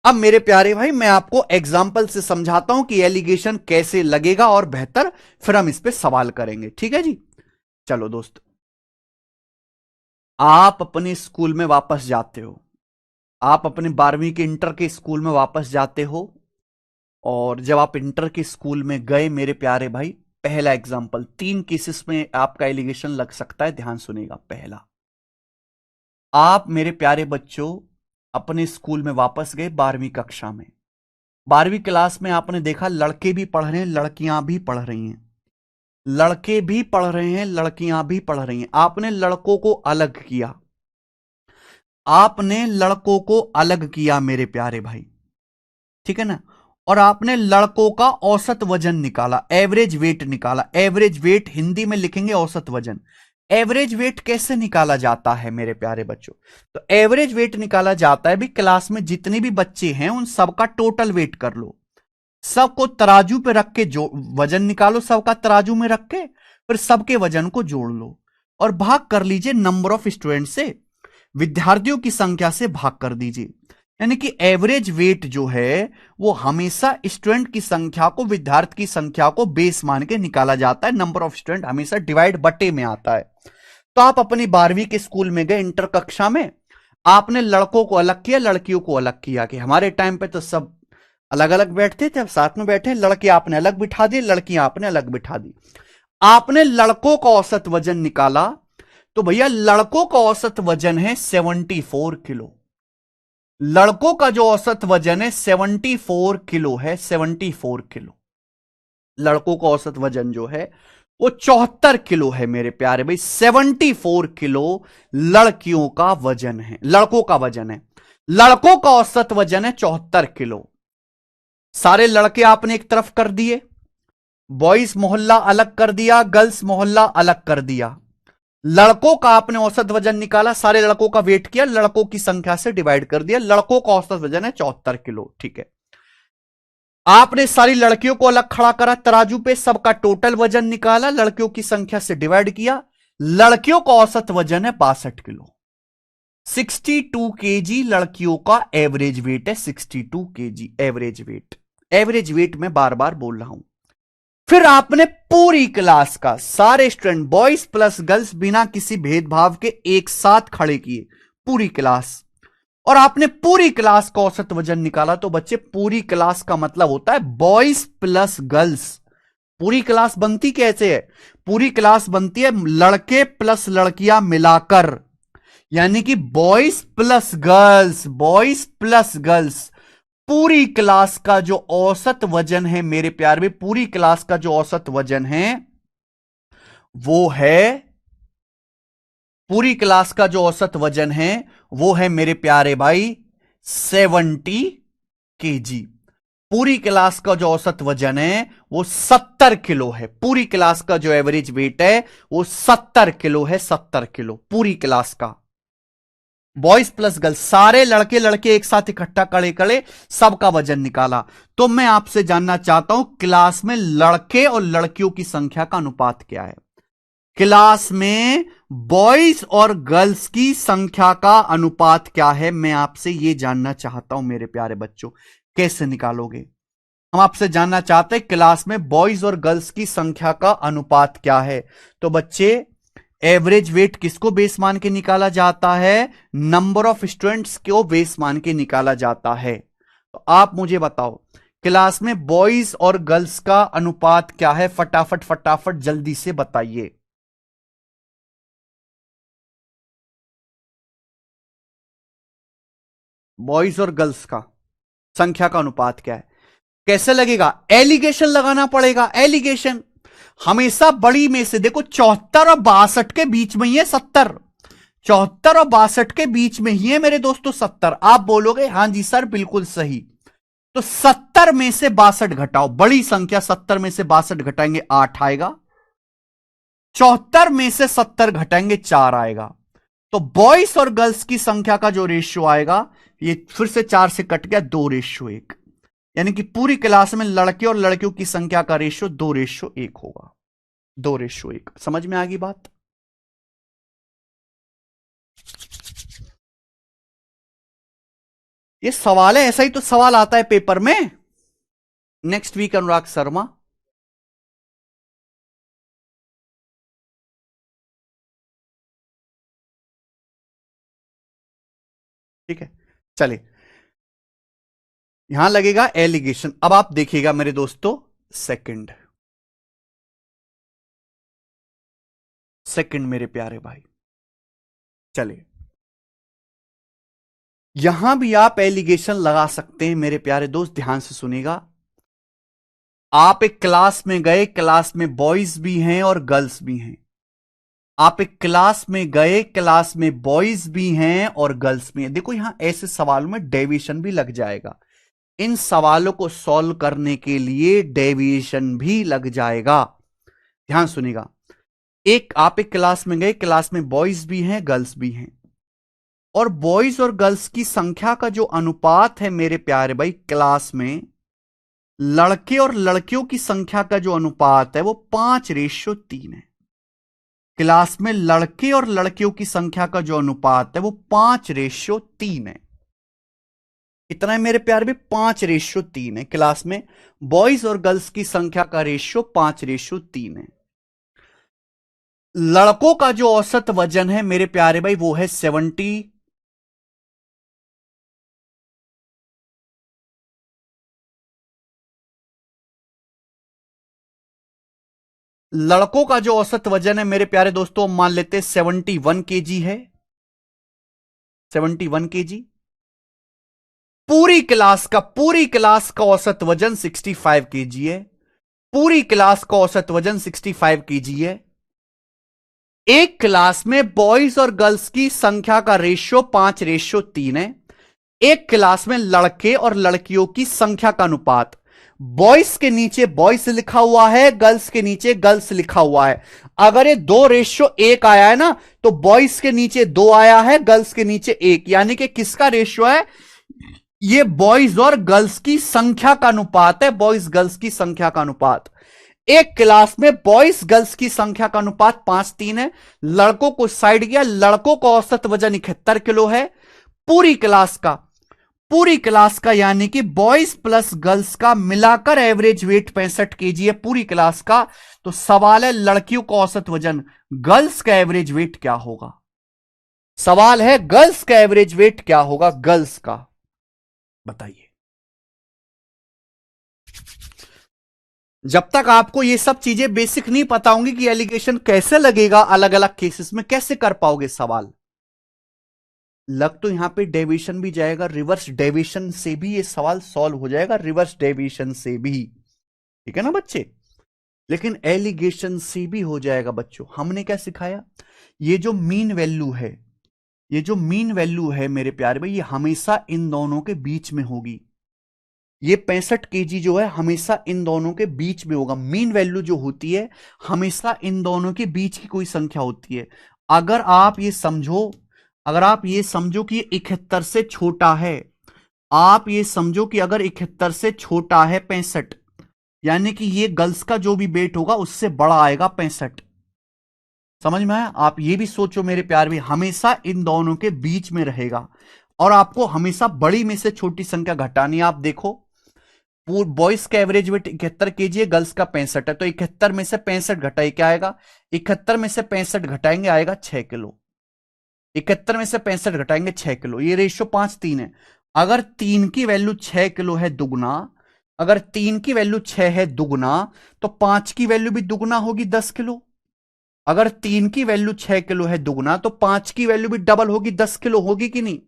अब मेरे प्यारे भाई मैं आपको एग्जाम्पल से समझाता हूं कि एलिगेशन कैसे लगेगा और बेहतर, फिर हम इस पे सवाल करेंगे। ठीक है जी, चलो दोस्त, आप अपने स्कूल में वापस जाते हो, आप अपने 12वीं के इंटर के स्कूल में वापस जाते हो, और जब आप इंटर के स्कूल में गए मेरे प्यारे भाई, पहला एग्जाम्पल, 3 केसेस में आपका एलिगेशन लग सकता है, ध्यान सुनेगा। पहला, आप मेरे प्यारे बच्चों अपने स्कूल में वापस गए 12वीं कक्षा में, 12वीं क्लास में आपने देखा लड़के भी पढ़ रहे हैं, लड़कियां भी पढ़ रही हैं, लड़के भी पढ़ रहे हैं, लड़कियां भी पढ़ रही हैं। आपने लड़कों को अलग किया, आपने लड़कों को अलग किया मेरे प्यारे भाई, ठीक है ना, और आपने लड़कों का औसत वजन निकाला, एवरेज वेट निकाला। एवरेज वेट हिंदी में लिखेंगे औसत वजन। एवरेज वेट कैसे निकाला जाता है मेरे प्यारे बच्चों? तो एवरेज वेट निकाला जाता है भी, क्लास में जितने भी बच्चे हैं उन सबका टोटल वेट कर लो, सबको तराजू पे रख के जो वजन निकालो, सबका तराजू में रख के फिर सबके वजन को जोड़ लो और भाग कर लीजिए नंबर ऑफ स्टूडेंट से, विद्यार्थियों की संख्या से भाग कर दीजिए। यानी कि एवरेज वेट जो है वो हमेशा स्टूडेंट की संख्या को, विद्यार्थी की संख्या को बेस मान के निकाला जाता है। नंबर ऑफ स्टूडेंट हमेशा डिवाइड बटे में आता है। तो आप अपनी 12वीं के स्कूल में गए, इंटर कक्षा में, आपने लड़कों को अलग किया, लड़कियों को अलग किया। कि हमारे टाइम पे तो सब अलग अलग बैठते थे, अब साथ में बैठे, लड़के आपने अलग बिठा दिए, लड़कियां आपने अलग बिठा दी। आपने लड़कों का औसत वजन निकाला तो भैया लड़कों का औसत वजन है 74 किलो। लड़कों का जो औसत वजन है 74 किलो है, 74 किलो। लड़कों का औसत वजन जो है वो 74 किलो है मेरे प्यारे भाई। 74 किलो लड़कियों का वजन है, लड़कों का वजन है। लड़कों का औसत वजन है 74 किलो। सारे लड़के आपने एक तरफ कर दिए, बॉयज मोहल्ला अलग कर दिया, गर्ल्स मोहल्ला अलग कर दिया। लड़कों का आपने औसत वजन निकाला, सारे लड़कों का वेट किया, लड़कों की संख्या से डिवाइड कर दिया। लड़कों का औसत वजन है 74 किलो, ठीक है। आपने सारी लड़कियों को अलग खड़ा करा तराजू पे, सबका टोटल वजन निकाला, लड़कियों की संख्या से डिवाइड किया। लड़कियों का औसत वजन है 62 किलो। 62 केजी लड़कियों का एवरेज वेट है, 62 KG average weight. Average weight में बार बार बोल रहा हूं। फिर आपने पूरी क्लास का, सारे स्टूडेंट बॉयज प्लस गर्ल्स बिना किसी भेदभाव के एक साथ खड़े किए, पूरी क्लास, और आपने पूरी क्लास का औसत वजन निकाला। तो बच्चे पूरी क्लास का मतलब होता है बॉयज प्लस गर्ल्स। पूरी क्लास बनती कैसे है? पूरी क्लास बनती है लड़के प्लस लड़कियां मिलाकर, यानी कि boys plus girls, boys plus girls. पूरी क्लास का जो औसत वजन है मेरे प्यार में, पूरी क्लास का जो औसत वजन है वो है, पूरी क्लास का जो औसत वजन है वो है मेरे प्यारे भाई 70 केजी। पूरी क्लास का जो औसत वजन है वो 70 किलो है। पूरी क्लास का जो एवरेज वेट है वो 70 किलो है, 70 किलो पूरी क्लास का। बॉयज प्लस गर्ल्स, सारे लड़के लड़के एक साथ इकट्ठा खड़े खड़े, सबका वजन निकाला। तो मैं आपसे जानना चाहता हूं क्लास में लड़के और लड़कियों की संख्या का अनुपात क्या है? क्लास में बॉयज और गर्ल्स की संख्या का अनुपात क्या है? मैं आपसे यह जानना चाहता हूं मेरे प्यारे बच्चों। कैसे निकालोगे? हम आपसे जानना चाहते हैं क्लास में बॉयज और गर्ल्स की संख्या का अनुपात क्या है। तो बच्चे, एवरेज वेट किसको बेस मान के निकाला जाता है? नंबर ऑफ स्टूडेंट्स को बेस मान के निकाला जाता है। तो आप मुझे बताओ क्लास में बॉयज और गर्ल्स का अनुपात क्या है? फटाफट फटाफट जल्दी से बताइए। बॉयज और गर्ल्स का संख्या का अनुपात क्या है? कैसे लगेगा? एलिगेशन लगाना पड़ेगा। एलिगेशन हमेशा बड़ी में से, देखो 74 और 62 के बीच में ही है 70। 74 और 62 के बीच में ही है मेरे दोस्तों 70। आप बोलोगे हां जी सर बिल्कुल सही। तो 70 में से 62 घटाओ, बड़ी संख्या 70 में से 62 घटाएंगे 8 आएगा। 74 में से 70 घटाएंगे 4 आएगा। तो बॉयज और गर्ल्स की संख्या का जो रेशियो आएगा, ये फिर से 4 से कट गया, 2:1। यानी कि पूरी क्लास में लड़के और लड़कियों की संख्या का रेशियो 2:1 होगा। 2:1। समझ में आ गई बात? ये सवाल है, ऐसा ही तो सवाल आता है पेपर में। Next week Anurag Sharma. ठीक है, चलिए यहां लगेगा एलिगेशन। अब आप देखिएगा मेरे दोस्तों, सेकंड सेकंड मेरे प्यारे भाई, चलिए यहां भी आप एलिगेशन लगा सकते हैं मेरे प्यारे दोस्त, ध्यान से सुनिएगा। आप एक क्लास में गए, क्लास में बॉयज भी हैं और गर्ल्स भी हैं। आप एक क्लास में गए, क्लास में बॉयज भी हैं और गर्ल्स भी हैं। देखो यहां ऐसे सवालों में डेविएशन भी लग जाएगा। इन सवालों को सॉल्व करने के लिए डेविएशन भी लग जाएगा। ध्यान सुनिएगा, आप एक क्लास में गए, क्लास में बॉयज भी हैं, गर्ल्स भी हैं, और बॉयज और गर्ल्स की संख्या का जो अनुपात है मेरे प्यारे भाई, क्लास में लड़के और लड़कियों की संख्या का जो अनुपात है वो 5:3 है। क्लास में लड़के और लड़कियों की संख्या का जो अनुपात है वो 5:3 है। इतना है मेरे प्यारे भाई, 5:3 है। क्लास में बॉयज और गर्ल्स की संख्या का रेशियो 5:3 है। लड़कों का जो औसत वजन है मेरे प्यारे भाई वो है 70। लड़कों का जो औसत वजन है मेरे प्यारे दोस्तों, मान लेते हैं 71 केजी है। 71 केजी। पूरी क्लास का औसत वजन 65 केजी है। पूरी क्लास का औसत वजन 65 केजी है। एक क्लास में बॉयज और गर्ल्स की संख्या का रेशियो 5:3 है। एक क्लास में लड़के और लड़कियों की संख्या का अनुपात, बॉयज के नीचे बॉयज लिखा हुआ है, गर्ल्स के नीचे गर्ल्स लिखा हुआ है। अगर ये 2:1 आया है ना, तो बॉयज के नीचे 2 आया है, गर्ल्स के नीचे 1, यानी कि किसका रेशियो है? ये बॉयज और गर्ल्स की संख्या का अनुपात है। बॉयज गर्ल्स की संख्या का अनुपात। एक क्लास में बॉयज गर्ल्स की संख्या का अनुपात 5:3 है। लड़कों को साइड किया, लड़कों का औसत वजन 71 किलो है। पूरी क्लास का यानी कि बॉयज प्लस गर्ल्स का मिलाकर एवरेज वेट 65 केजी है पूरी क्लास का। तो सवाल है लड़कियों का औसत वजन, गर्ल्स का एवरेज वेट क्या होगा? सवाल है गर्ल्स का एवरेज वेट क्या होगा? गर्ल्स का बताइए। जब तक आपको ये सब चीजें बेसिक नहीं पता होंगी कि एलिगेशन कैसे लगेगा अलग अलग केसेस में, कैसे कर पाओगे सवाल? लग तो यहां पे डेविएशन भी जाएगा, रिवर्स डेविएशन से भी ये सवाल सॉल्व हो जाएगा, रिवर्स डेविएशन से भी, ठीक है ना बच्चे? लेकिन एलिगेशन से भी हो जाएगा बच्चों। हमने क्या सिखाया? ये जो मीन वैल्यू है, ये जो मीन वैल्यू है मेरे प्यारे भाई, ये हमेशा इन दोनों के बीच में होगी। ये 65 केजी जो है हमेशा इन दोनों के बीच में होगा। मीन वैल्यू जो होती है हमेशा इन दोनों के बीच की कोई संख्या होती है। अगर आप ये समझो, अगर आप ये समझो कि 71 से छोटा है, आप ये समझो कि अगर 71 से छोटा है 65, यानी कि ये गर्ल्स का जो भी वेट होगा उससे बड़ा आएगा 65। समझ में आया? आप ये भी सोचो मेरे प्यार भी, हमेशा इन दोनों के बीच में रहेगा और आपको हमेशा बड़ी में से छोटी संख्या घटानी है। आप देखो, बॉयज का एवरेज वेट 71 केजी है, गर्ल्स का 65 है, तो 71 में से 65 घटाए क्या आएगा? 71 में से 65 घटाएंगे आएगा 6 किलो। 71 में से 65 घटाएंगे 6 किलो। ये रेशियो 5:3 है। अगर 3 की वैल्यू 6 किलो है दुगना, अगर 3 की वैल्यू 6 है दुगना, तो 5 की वैल्यू भी दुगना होगी 10 किलो। अगर 3 की वैल्यू 6 किलो है दुगना, तो 5 की वैल्यू भी डबल होगी, 10 किलो होगी कि नहीं?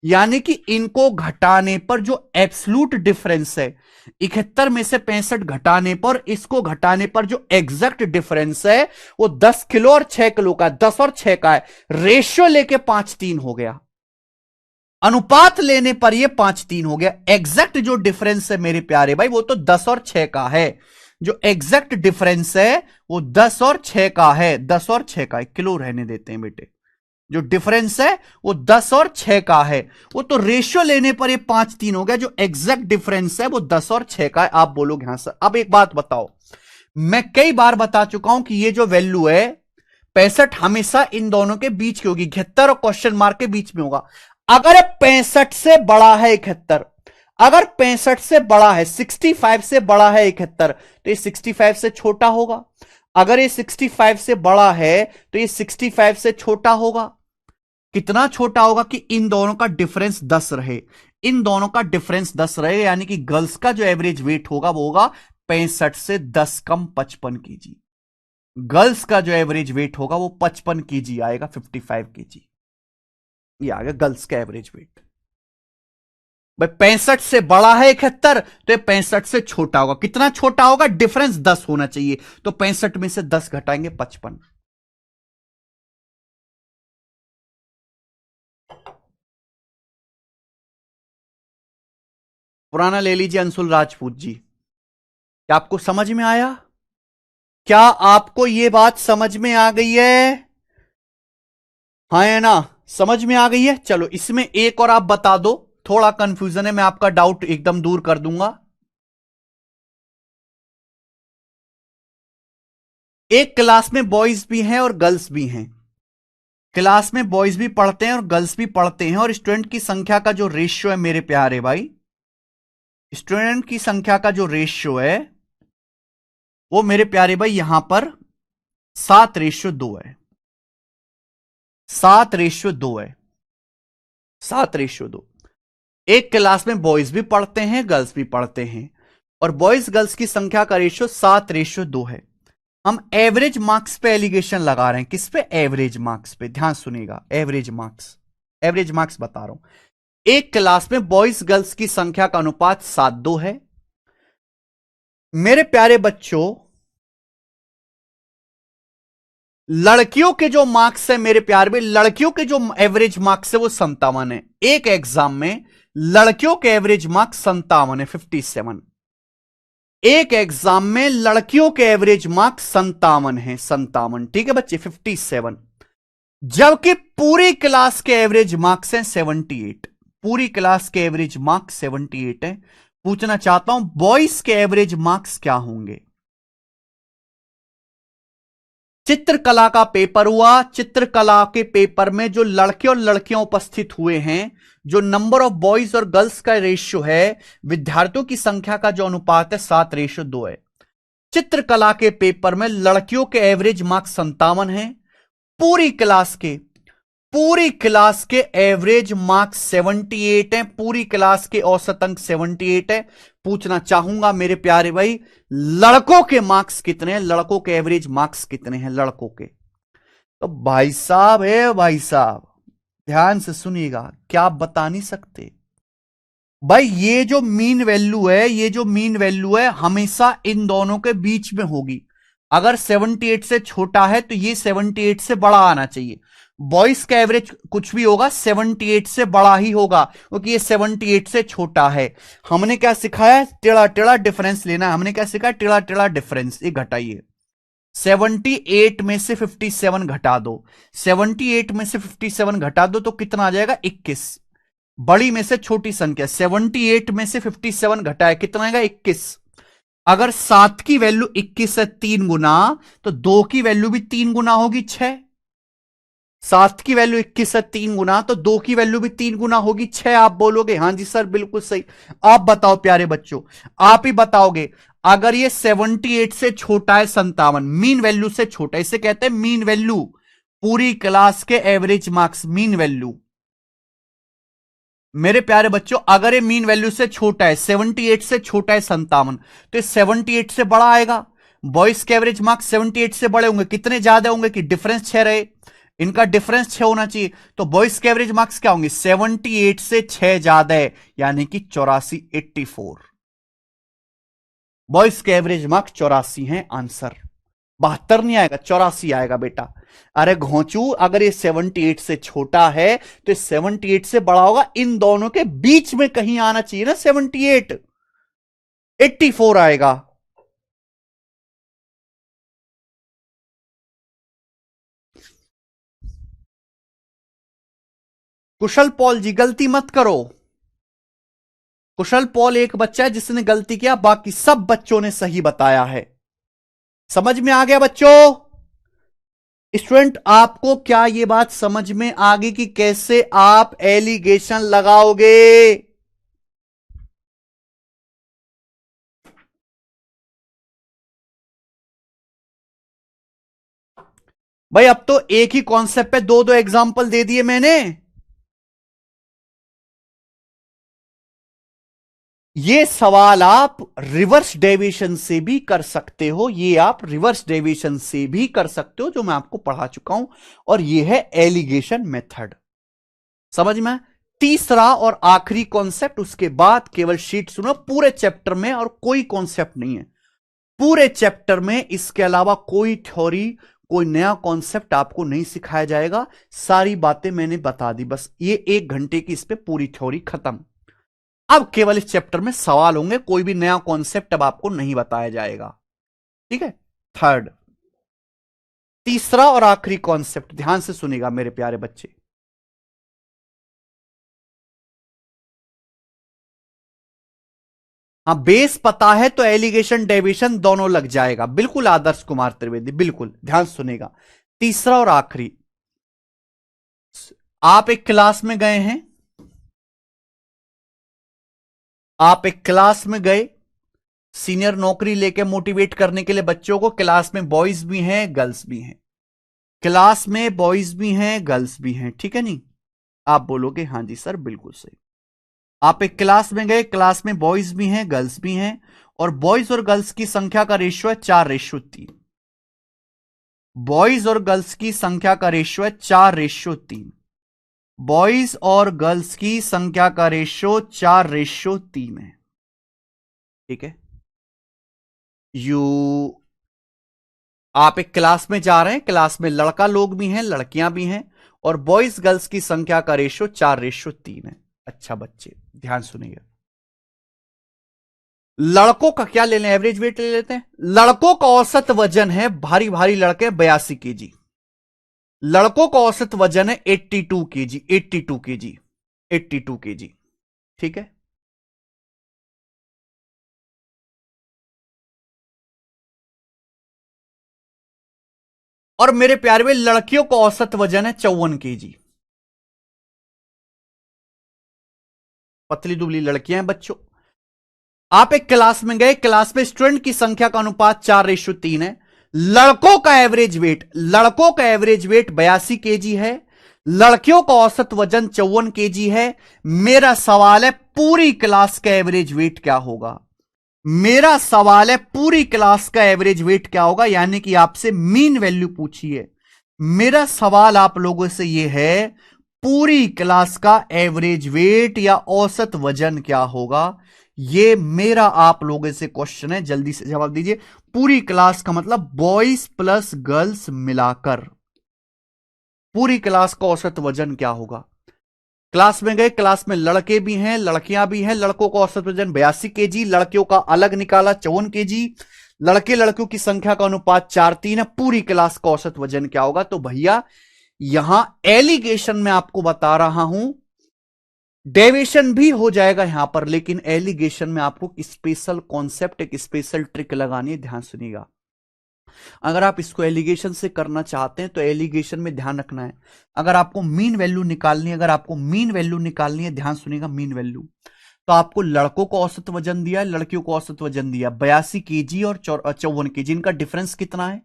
यानी कि इनको घटाने पर जो एब्सलूट डिफरेंस है, 71 में से 65 घटाने पर, इसको घटाने पर जो एग्जैक्ट डिफरेंस है वो 10 किलो और 6 किलो का, 10 और 6 का है। रेशियो लेके 5:3 हो गया, अनुपात लेने पर ये 5:3 हो गया। एग्जैक्ट जो डिफरेंस है मेरे प्यारे भाई वो तो 10 और 6 का है। जो एग्जैक्ट डिफरेंस है वो 10 और 6 का है, 10 और 6 का, 1 किलो रहने देते हैं बेटे। जो डिफरेंस है वो 10 और 6 का है। वो तो रेशियो लेने पर ये 5-3 हो गया। जो एग्जैक्ट डिफरेंस है वो 10 और 6 का है। आप बोलोगे हाँ सर। अब एक बात बताओ, मैं कई बार बता चुका हूं कि ये जो वैल्यू है 65 हमेशा इन दोनों के बीच की होगी, 71 और क्वेश्चन मार्क के बीच में होगा। अगर 65 से बड़ा है 71, अगर 65 से बड़ा है, 65 से बड़ा है 71, तो ये 65 से छोटा होगा। अगर ये 65 से बड़ा है तो ये 65 से छोटा होगा। कितना छोटा होगा कि इन दोनों का डिफरेंस 10 रहे, इन दोनों का डिफरेंस 10 रहे, यानी कि गर्ल्स का जो एवरेज वेट होगा वो होगा 65 से 10 कम 55 केजी। गर्ल्स का जो एवरेज वेट होगा वो 55 केजी आएगा, 55 केजी ये आ गया गर्ल्स का एवरेज वेट। भाई 65 से बड़ा है 71 तो ये 65 से छोटा होगा। कितना छोटा होगा? डिफरेंस 10 होना चाहिए, तो 65 में से 10 घटाएंगे 55। पुराना ले लीजिए अंशुल राजपूत जी। क्या आपको समझ में आया? क्या आपको यह बात समझ में आ गई है? हाँ है ना, समझ में आ गई है। चलो इसमें एक और आप बता दो, थोड़ा कंफ्यूजन है, मैं आपका डाउट एकदम दूर कर दूंगा। एक क्लास में बॉयज भी हैं और गर्ल्स भी हैं, क्लास में बॉयज भी पढ़ते हैं और गर्ल्स भी पढ़ते हैं, और स्टूडेंट की संख्या का जो रेशियो है मेरे प्यारे भाई, स्टूडेंट की संख्या का जो रेशियो है वो मेरे प्यारे भाई यहां पर 7:2 है, 7:2 है, 7:2। एक क्लास में बॉयज भी पढ़ते हैं गर्ल्स भी पढ़ते हैं, और बॉयज गर्ल्स की संख्या का रेशियो 7:2 है। हम एवरेज मार्क्स पे एलिगेशन लगा रहे हैं। किस पे? एवरेज मार्क्स पे। ध्यान सुनिएगा, एवरेज मार्क्स, एवरेज मार्क्स बता रहा हूं। एक क्लास में बॉयज गर्ल्स की संख्या का अनुपात 7:2 है। मेरे प्यारे बच्चों, लड़कियों के जो मार्क्स है मेरे प्यार में, लड़कियों के जो एवरेज मार्क्स है वो 57 है। एक एग्जाम में लड़कियों के एवरेज मार्क्स 57 है, 57। एक एग्जाम में लड़कियों के एवरेज मार्क्स 57 है, 57। ठीक है बच्चे, 57। जबकि पूरी क्लास के एवरेज मार्क्स हैं 78। पूरी क्लास के एवरेज मार्क्स 78 है। पूछना चाहता हूं बॉयज के एवरेज मार्क्स क्या होंगे? चित्रकला का पेपर हुआ, चित्रकला के पेपर में जो लड़के और लड़कियां उपस्थित हुए हैं, जो नंबर ऑफ बॉयज और गर्ल्स का रेशियो है, विद्यार्थियों की संख्या का जो अनुपात है 7:2 है। चित्रकला के पेपर में लड़कियों के एवरेज मार्क्स 57 है, पूरी क्लास के, पूरी क्लास के एवरेज मार्क्स 78 हैं, पूरी क्लास के औसत अंक 78 है। पूछना चाहूंगा मेरे प्यारे भाई, लड़कों के मार्क्स कितने हैं? लड़कों के एवरेज मार्क्स कितने हैं लड़कों के? तो भाई साहब है, भाई साहब ध्यान से सुनिएगा, क्या आप बता नहीं सकते? भाई ये जो मीन वैल्यू है, ये जो मीन वैल्यू है हमेशा इन दोनों के बीच में होगी। अगर 78 से छोटा है तो ये 78 से बड़ा आना चाहिए। बॉयज का एवरेज कुछ भी होगा 78 से बड़ा ही होगा, क्योंकि ये 78 से छोटा है। हमने क्या सिखाया? टेढ़ा टेढ़ा डिफरेंस लेना है। हमने क्या सिखाया? टेढ़ा टेढ़ा डिफरेंस। ये घटाइए, 78 में से 57 घटा दो, 78 में से 57 घटा दो तो कितना आ जाएगा? 21। बड़ी में से छोटी संख्या, 78 में से 57 घटाए कितना आएगा? 21। अगर 7 की वैल्यू 21 है 3 गुना, तो 2 की वैल्यू भी 3 गुना होगी, 6। 7 की वैल्यू 21 है 3 गुना, तो 2 की वैल्यू भी 3 गुना होगी, 6। आप बोलोगे हां जी सर बिल्कुल सही। आप बताओ प्यारे बच्चों, आप ही बताओगे, अगर ये 78 से छोटा है 57, मीन वैल्यू से छोटा, इसे कहते हैं मीन वैल्यू, पूरी क्लास के एवरेज मार्क्स मीन वैल्यू। मेरे प्यारे बच्चों, अगर ये मीन वैल्यू से छोटा है, 78 से छोटा है 57, तो ये 78 से बड़ा आएगा। बॉयज के एवरेज मार्क्स 78 से बड़े होंगे, कितने ज्यादा होंगे कि डिफरेंस 6 रहे, इनका डिफरेंस 6 होना चाहिए। तो बॉयज के एवरेज मार्क्स क्या होंगे? 78 से 6 ज्यादा है, यानी कि 84, 84। बॉयज के एवरेज मार्क्स 84 हैं। आंसर 72 नहीं आएगा, 84 आएगा बेटा। अरे घोंचू, अगर ये 78 से छोटा है तो 78 से बड़ा होगा, इन दोनों के बीच में कहीं आना चाहिए ना 78, 84 आएगा। कुशल पॉल जी गलती मत करो। कुशल पॉल एक बच्चा है जिसने गलती किया, बाकी सब बच्चों ने सही बताया है। समझ में आ गया बच्चों? स्टूडेंट आपको क्या ये बात समझ में आ गई कि कैसे आप एलिगेशन लगाओगे? भाई अब तो एक ही कॉन्सेप्ट पे दो दो एग्जाम्पल दे दिए मैंने। ये सवाल आप रिवर्स डेविएशन से भी कर सकते हो, ये आप रिवर्स डेविएशन से भी कर सकते हो, जो मैं आपको पढ़ा चुका हूं। और ये है एलिगेशन मेथड। समझ में? तीसरा और आखिरी कॉन्सेप्ट, उसके बाद केवल शीट सुनो पूरे चैप्टर में, और कोई कॉन्सेप्ट नहीं है पूरे चैप्टर में। इसके अलावा कोई थ्योरी, कोई नया कॉन्सेप्ट आपको नहीं सिखाया जाएगा। सारी बातें मैंने बता दी, बस ये 1 घंटे की इस पे पूरी थ्योरी खत्म। अब केवल इस चैप्टर में सवाल होंगे, कोई भी नया कॉन्सेप्ट अब आपको नहीं बताया जाएगा। ठीक है? थर्ड, तीसरा और आखिरी कॉन्सेप्ट ध्यान से सुनेगा मेरे प्यारे बच्चे। हाँ, बेस पता है तो एलिगेशन डेविएशन दोनों लग जाएगा। बिल्कुल आदर्श कुमार त्रिवेदी, बिल्कुल ध्यान सुनेगा। तीसरा और आखिरी, आप एक क्लास में गए हैं, आप एक क्लास में गए, सीनियर नौकरी लेके मोटिवेट करने के लिए बच्चों को। क्लास में बॉयज भी हैं, गर्ल्स भी हैं, क्लास में बॉयज भी हैं, गर्ल्स भी हैं, ठीक है नहीं? आप बोलोगे हाँ जी सर बिल्कुल सही। आप एक क्लास में गए, क्लास में बॉयज भी हैं, गर्ल्स भी हैं, और बॉयज और गर्ल्स की संख्या का रेशियो है 4:3। बॉयज और गर्ल्स की संख्या का रेशियो है 4:3। बॉयज और गर्ल्स की संख्या का रेशियो 4:3 है। ठीक है? यू आप एक क्लास में जा रहे हैं, क्लास में लड़का लोग भी हैं, लड़कियां भी हैं, और बॉयज गर्ल्स की संख्या का रेशियो 4:3 है। अच्छा बच्चे ध्यान सुनिए, लड़कों का क्या ले लें, एवरेज वेट ले लेते हैं। लड़कों का औसत वजन है, भारी भारी लड़के 82 kg, लड़कों का औसत वजन है 82 kg, 82 kg, 82 kg। ठीक है? और मेरे प्यारे में लड़कियों का औसत वजन है 54 kg। पतली दुबली लड़कियां हैं बच्चों। आप एक क्लास में गए, क्लास में स्टूडेंट की संख्या का अनुपात 4:3 है। लड़कों का एवरेज वेट 82 kg है, लड़कियों का औसत वजन 54 kg है। मेरा सवाल है पूरी क्लास का एवरेज वेट क्या होगा? मेरा सवाल है पूरी क्लास का एवरेज वेट क्या होगा, यानी कि आपसे मीन वैल्यू पूछी है। मेरा सवाल आप लोगों से यह है, पूरी क्लास का एवरेज वेट या औसत वजन क्या होगा? ये मेरा आप लोगों से क्वेश्चन है, जल्दी से जवाब दीजिए। पूरी क्लास का मतलब बॉयज प्लस गर्ल्स मिलाकर पूरी क्लास का औसत वजन क्या होगा? क्लास में गए, क्लास में लड़के भी हैं, लड़कियां भी हैं, लड़कों का औसत वजन 82 kg, लड़कियों का अलग निकाला 54 kg, लड़के लड़कियों की संख्या का अनुपात 4:3 है। पूरी क्लास का औसत वजन क्या होगा? तो भैया यहां एलिगेशन में आपको बता रहा हूं, डेविएशन भी हो जाएगा यहां पर, लेकिन एलिगेशन में आपको स्पेशल कॉन्सेप्ट, एक स्पेशल ट्रिक लगानी है। ध्यान सुनिएगा, अगर आप इसको एलिगेशन से करना चाहते हैं तो एलिगेशन में ध्यान रखना है, अगर आपको मीन वैल्यू निकालनी है, अगर आपको मीन वैल्यू निकालनी है, ध्यान सुनिएगा, मीन वैल्यू तो आपको लड़कों को औसत वजन दिया, लड़कियों को औसत वजन दिया 82 kg और 54 kg। इनका डिफरेंस कितना है?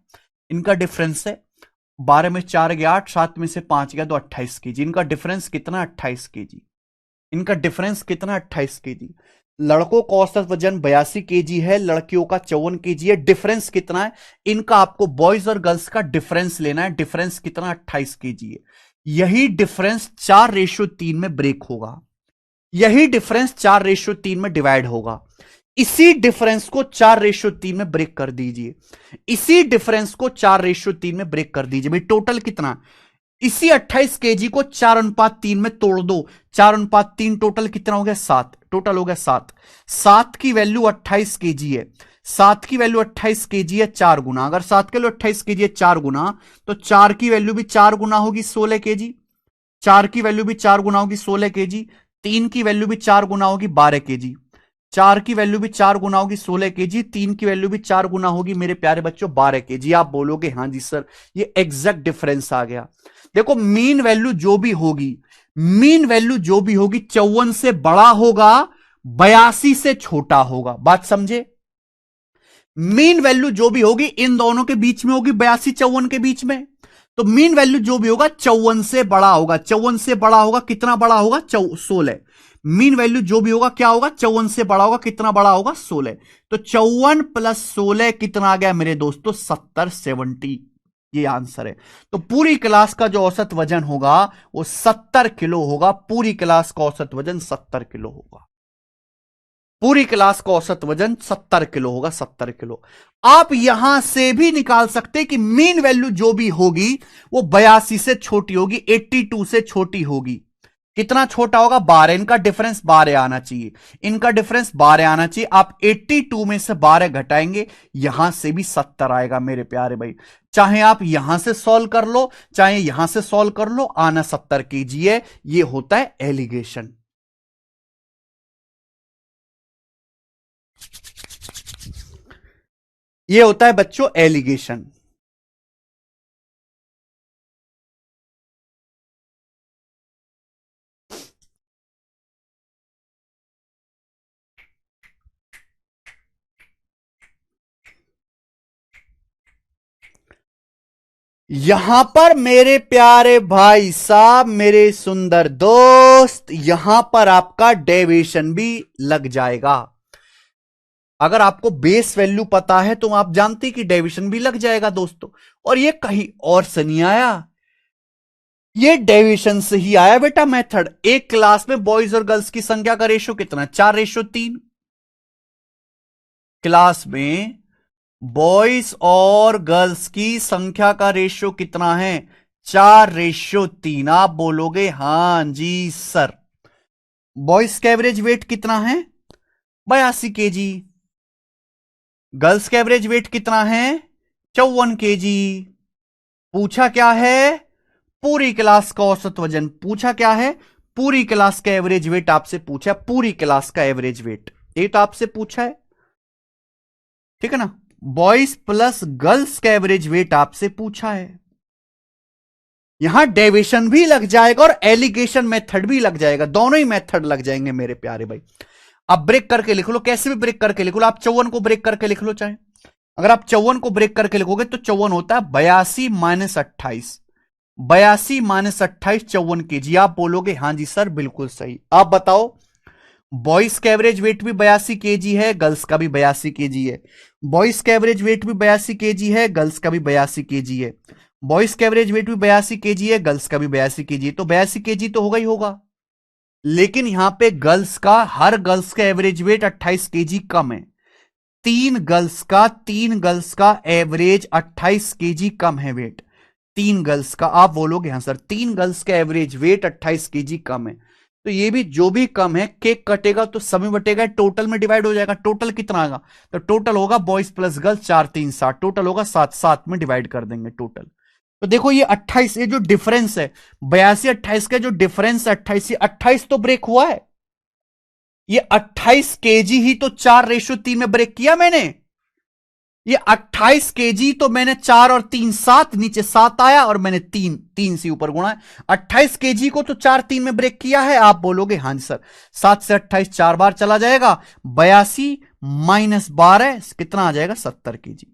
इनका डिफरेंस है 12 में 4 गया 8, 7 में से 5 गया तो 28 kg। इनका डिफरेंस कितना? 28 kg। इनका डिफरेंस कितना? 28 kg। लड़कों का औसत वजन 82 kg है, लड़कियों का 54 kg है। डिफरेंस कितना है? इनका आपको बॉयज और गर्ल्स का डिफरेंस लेना है। डिफरेंस कितना? 28 kg है। यही डिफरेंस 4:3 में ब्रेक होगा, यही डिफरेंस 4:3 में डिवाइड होगा। इसी डिफरेंस को 4:3 में ब्रेक कर दीजिए, इसी डिफरेंस को 4:3 में ब्रेक कर दीजिए। भाई टोटल कितना? इसी 28 kg को 4:3 में तोड़ दो, 4:3 टोटल कितना हो गया? 7। टोटल हो गया 7। 7 की वैल्यू 28 kg है, 7 की वैल्यू 28 kg है 4 गुना। अगर 7 की वैल्यू 28 kg है 4 गुना, तो 4 की वैल्यू भी 4 गुना होगी 16 kg। 4 की वैल्यू भी 4 गुना होगी 16 केजी, 3 की वैल्यू भी 4 गुना होगी 12 केजी, 4 की वैल्यू भी 4 गुना होगी 16 केजी, 3 की वैल्यू भी 4 गुना होगी मेरे प्यारे बच्चों 12 केजी। आप बोलोगे हां जी सर ये एग्जैक्ट डिफरेंस आ गया। देखो मीन वैल्यू जो भी होगी, मीन वैल्यू जो भी होगी 54 से बड़ा होगा, 82 से छोटा होगा। बात समझे? मीन वैल्यू जो भी होगी इन दोनों के बीच में होगी, 82 54 के बीच में। तो मीन वैल्यू जो भी होगा 54 से बड़ा होगा। 54 से बड़ा होगा, कितना बड़ा होगा? 16। मीन वैल्यू जो भी होगा क्या होगा? 54 से बड़ा होगा, कितना बड़ा होगा? 16। तो 54 प्लस 16 कितना आ गया मेरे दोस्तों? 70 70। ये आंसर है। तो पूरी क्लास का जो औसत वजन होगा वो 70 किलो होगा। पूरी क्लास का औसत वजन 70 किलो होगा। पूरी क्लास का औसत वजन 70 किलो होगा। 70 किलो। आप यहां से भी निकाल सकते हैं कि मीन वैल्यू जो भी होगी वो 82 से छोटी होगी, 82 से छोटी होगी। कितना छोटा होगा? 12। इनका डिफरेंस 12 आना चाहिए, इनका डिफरेंस 12 आना चाहिए। आप 82 में से 12 घटाएंगे, यहां से भी 70 आएगा मेरे प्यारे भाई। चाहे आप यहां से सॉल्व कर लो, चाहे यहां से सॉल्व कर लो, आना 70 केजी है। ये होता है एलिगेशन। ये होता है बच्चों एलिगेशन। यहां पर मेरे प्यारे भाई साहब, मेरे सुंदर दोस्त, यहां पर आपका डेविएशन भी लग जाएगा। अगर आपको बेस वैल्यू पता है तो आप जानते कि डेविएशन भी लग जाएगा दोस्तों। और ये कहीं और से नहीं आया, ये डेविएशन से ही आया बेटा मेथड। एक क्लास में बॉयज और गर्ल्स की संख्या का रेशो कितना? 4:3। क्लास में बॉयज और गर्ल्स की संख्या का रेशो कितना है? 4:3। आप बोलोगे हां जी सर। बॉयज का एवरेज वेट कितना है? 82 केजी। गर्ल्स का एवरेज वेट कितना है? 54 केजी। पूछा क्या है? पूरी क्लास का औसत वजन। पूछा क्या है? पूरी क्लास का एवरेज वेट आपसे पूछा। पूरी क्लास का एवरेज वेट ये तो आपसे पूछा है, ठीक है ना। बॉयज प्लस गर्ल्स का एवरेज वेट आपसे पूछा है। यहां डेविएशन भी लग जाएगा और एलिगेशन मेथड भी लग जाएगा। दोनों ही मेथड लग जाएंगे मेरे प्यारे भाई। अब ब्रेक करके लिख लो, कैसे भी ब्रेक करके लिख लो। आप 54 को ब्रेक करके लिख लो, चाहे अगर आप 54 को ब्रेक करके लिखोगे तो 54 होता है 82 माइनस 28। 82 minus 28 54 KG. आप बोलोगे हां जी सर बिल्कुल सही। आप बताओ, बॉयज का एवरेज वेट भी 82 केजी है, गर्ल्स का भी 82 केजी है। बॉयज का एवरेज वेट भी 82 केजी है, गर्ल्स का भी 82 केजी है। बॉयज का एवरेज वेट भी 82 केजी है, गर्ल्स का भी 82 केजी है। तो 82 केजी तो होगा ही होगा। लेकिन यहां पे गर्ल्स का, हर गर्ल्स का एवरेज वेट 28 केजी कम है। तीन गर्ल्स का एवरेज 28 केजी कम है वेट। 3 गर्ल्स का। आप बोलोगे हाँ सर 3 गर्ल्स का एवरेज वेट 28 केजी कम है। तो ये भी जो भी कम है, केक कटेगा तो सब में बटेगा, टोटल में डिवाइड हो जाएगा। टोटल कितना आएगा? तो टोटल होगा बॉयज प्लस गर्ल्स 4 3 7, टोटल होगा 7 7 में डिवाइड कर देंगे टोटल। तो देखो ये 28, ये जो डिफरेंस है 82 28 का जो डिफरेंस है 28, 28 तो ब्रेक हुआ है। ये 28 केजी ही तो 4:3 में ब्रेक किया मैंने। ये 28 केजी तो मैंने 4 और 3 7, नीचे 7 आया और मैंने 3 से ऊपर गुणा है। 28 केजी को तो 4 3 में ब्रेक किया है। आप बोलोगे हाँ जी सर। 7 से 28 4 बार चला जाएगा, 82 माइनस 12 कितना आ जाएगा? 70 केजी।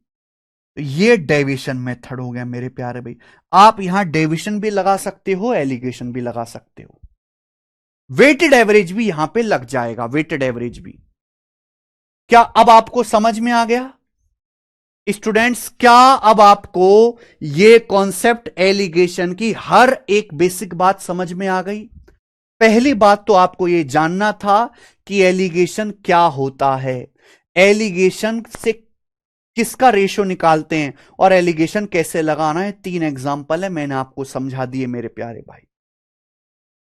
तो ये डेविएशन मेथड हो गया मेरे प्यारे भाई। आप यहां डेविएशन भी लगा सकते हो, एलिगेशन भी लगा सकते हो, वेटेड एवरेज भी यहां पे लग जाएगा, वेटेड एवरेज भी। क्या अब आपको समझ में आ गया स्टूडेंट्स? क्या अब आपको ये कॉन्सेप्ट एलिगेशन की हर एक बेसिक बात समझ में आ गई? पहली बात तो आपको ये जानना था कि एलिगेशन क्या होता है, एलिगेशन से किसका रेशो निकालते हैं और एलिगेशन कैसे लगाना है। 3 एग्जाम्पल है, मैंने आपको समझा दिए मेरे प्यारे भाई।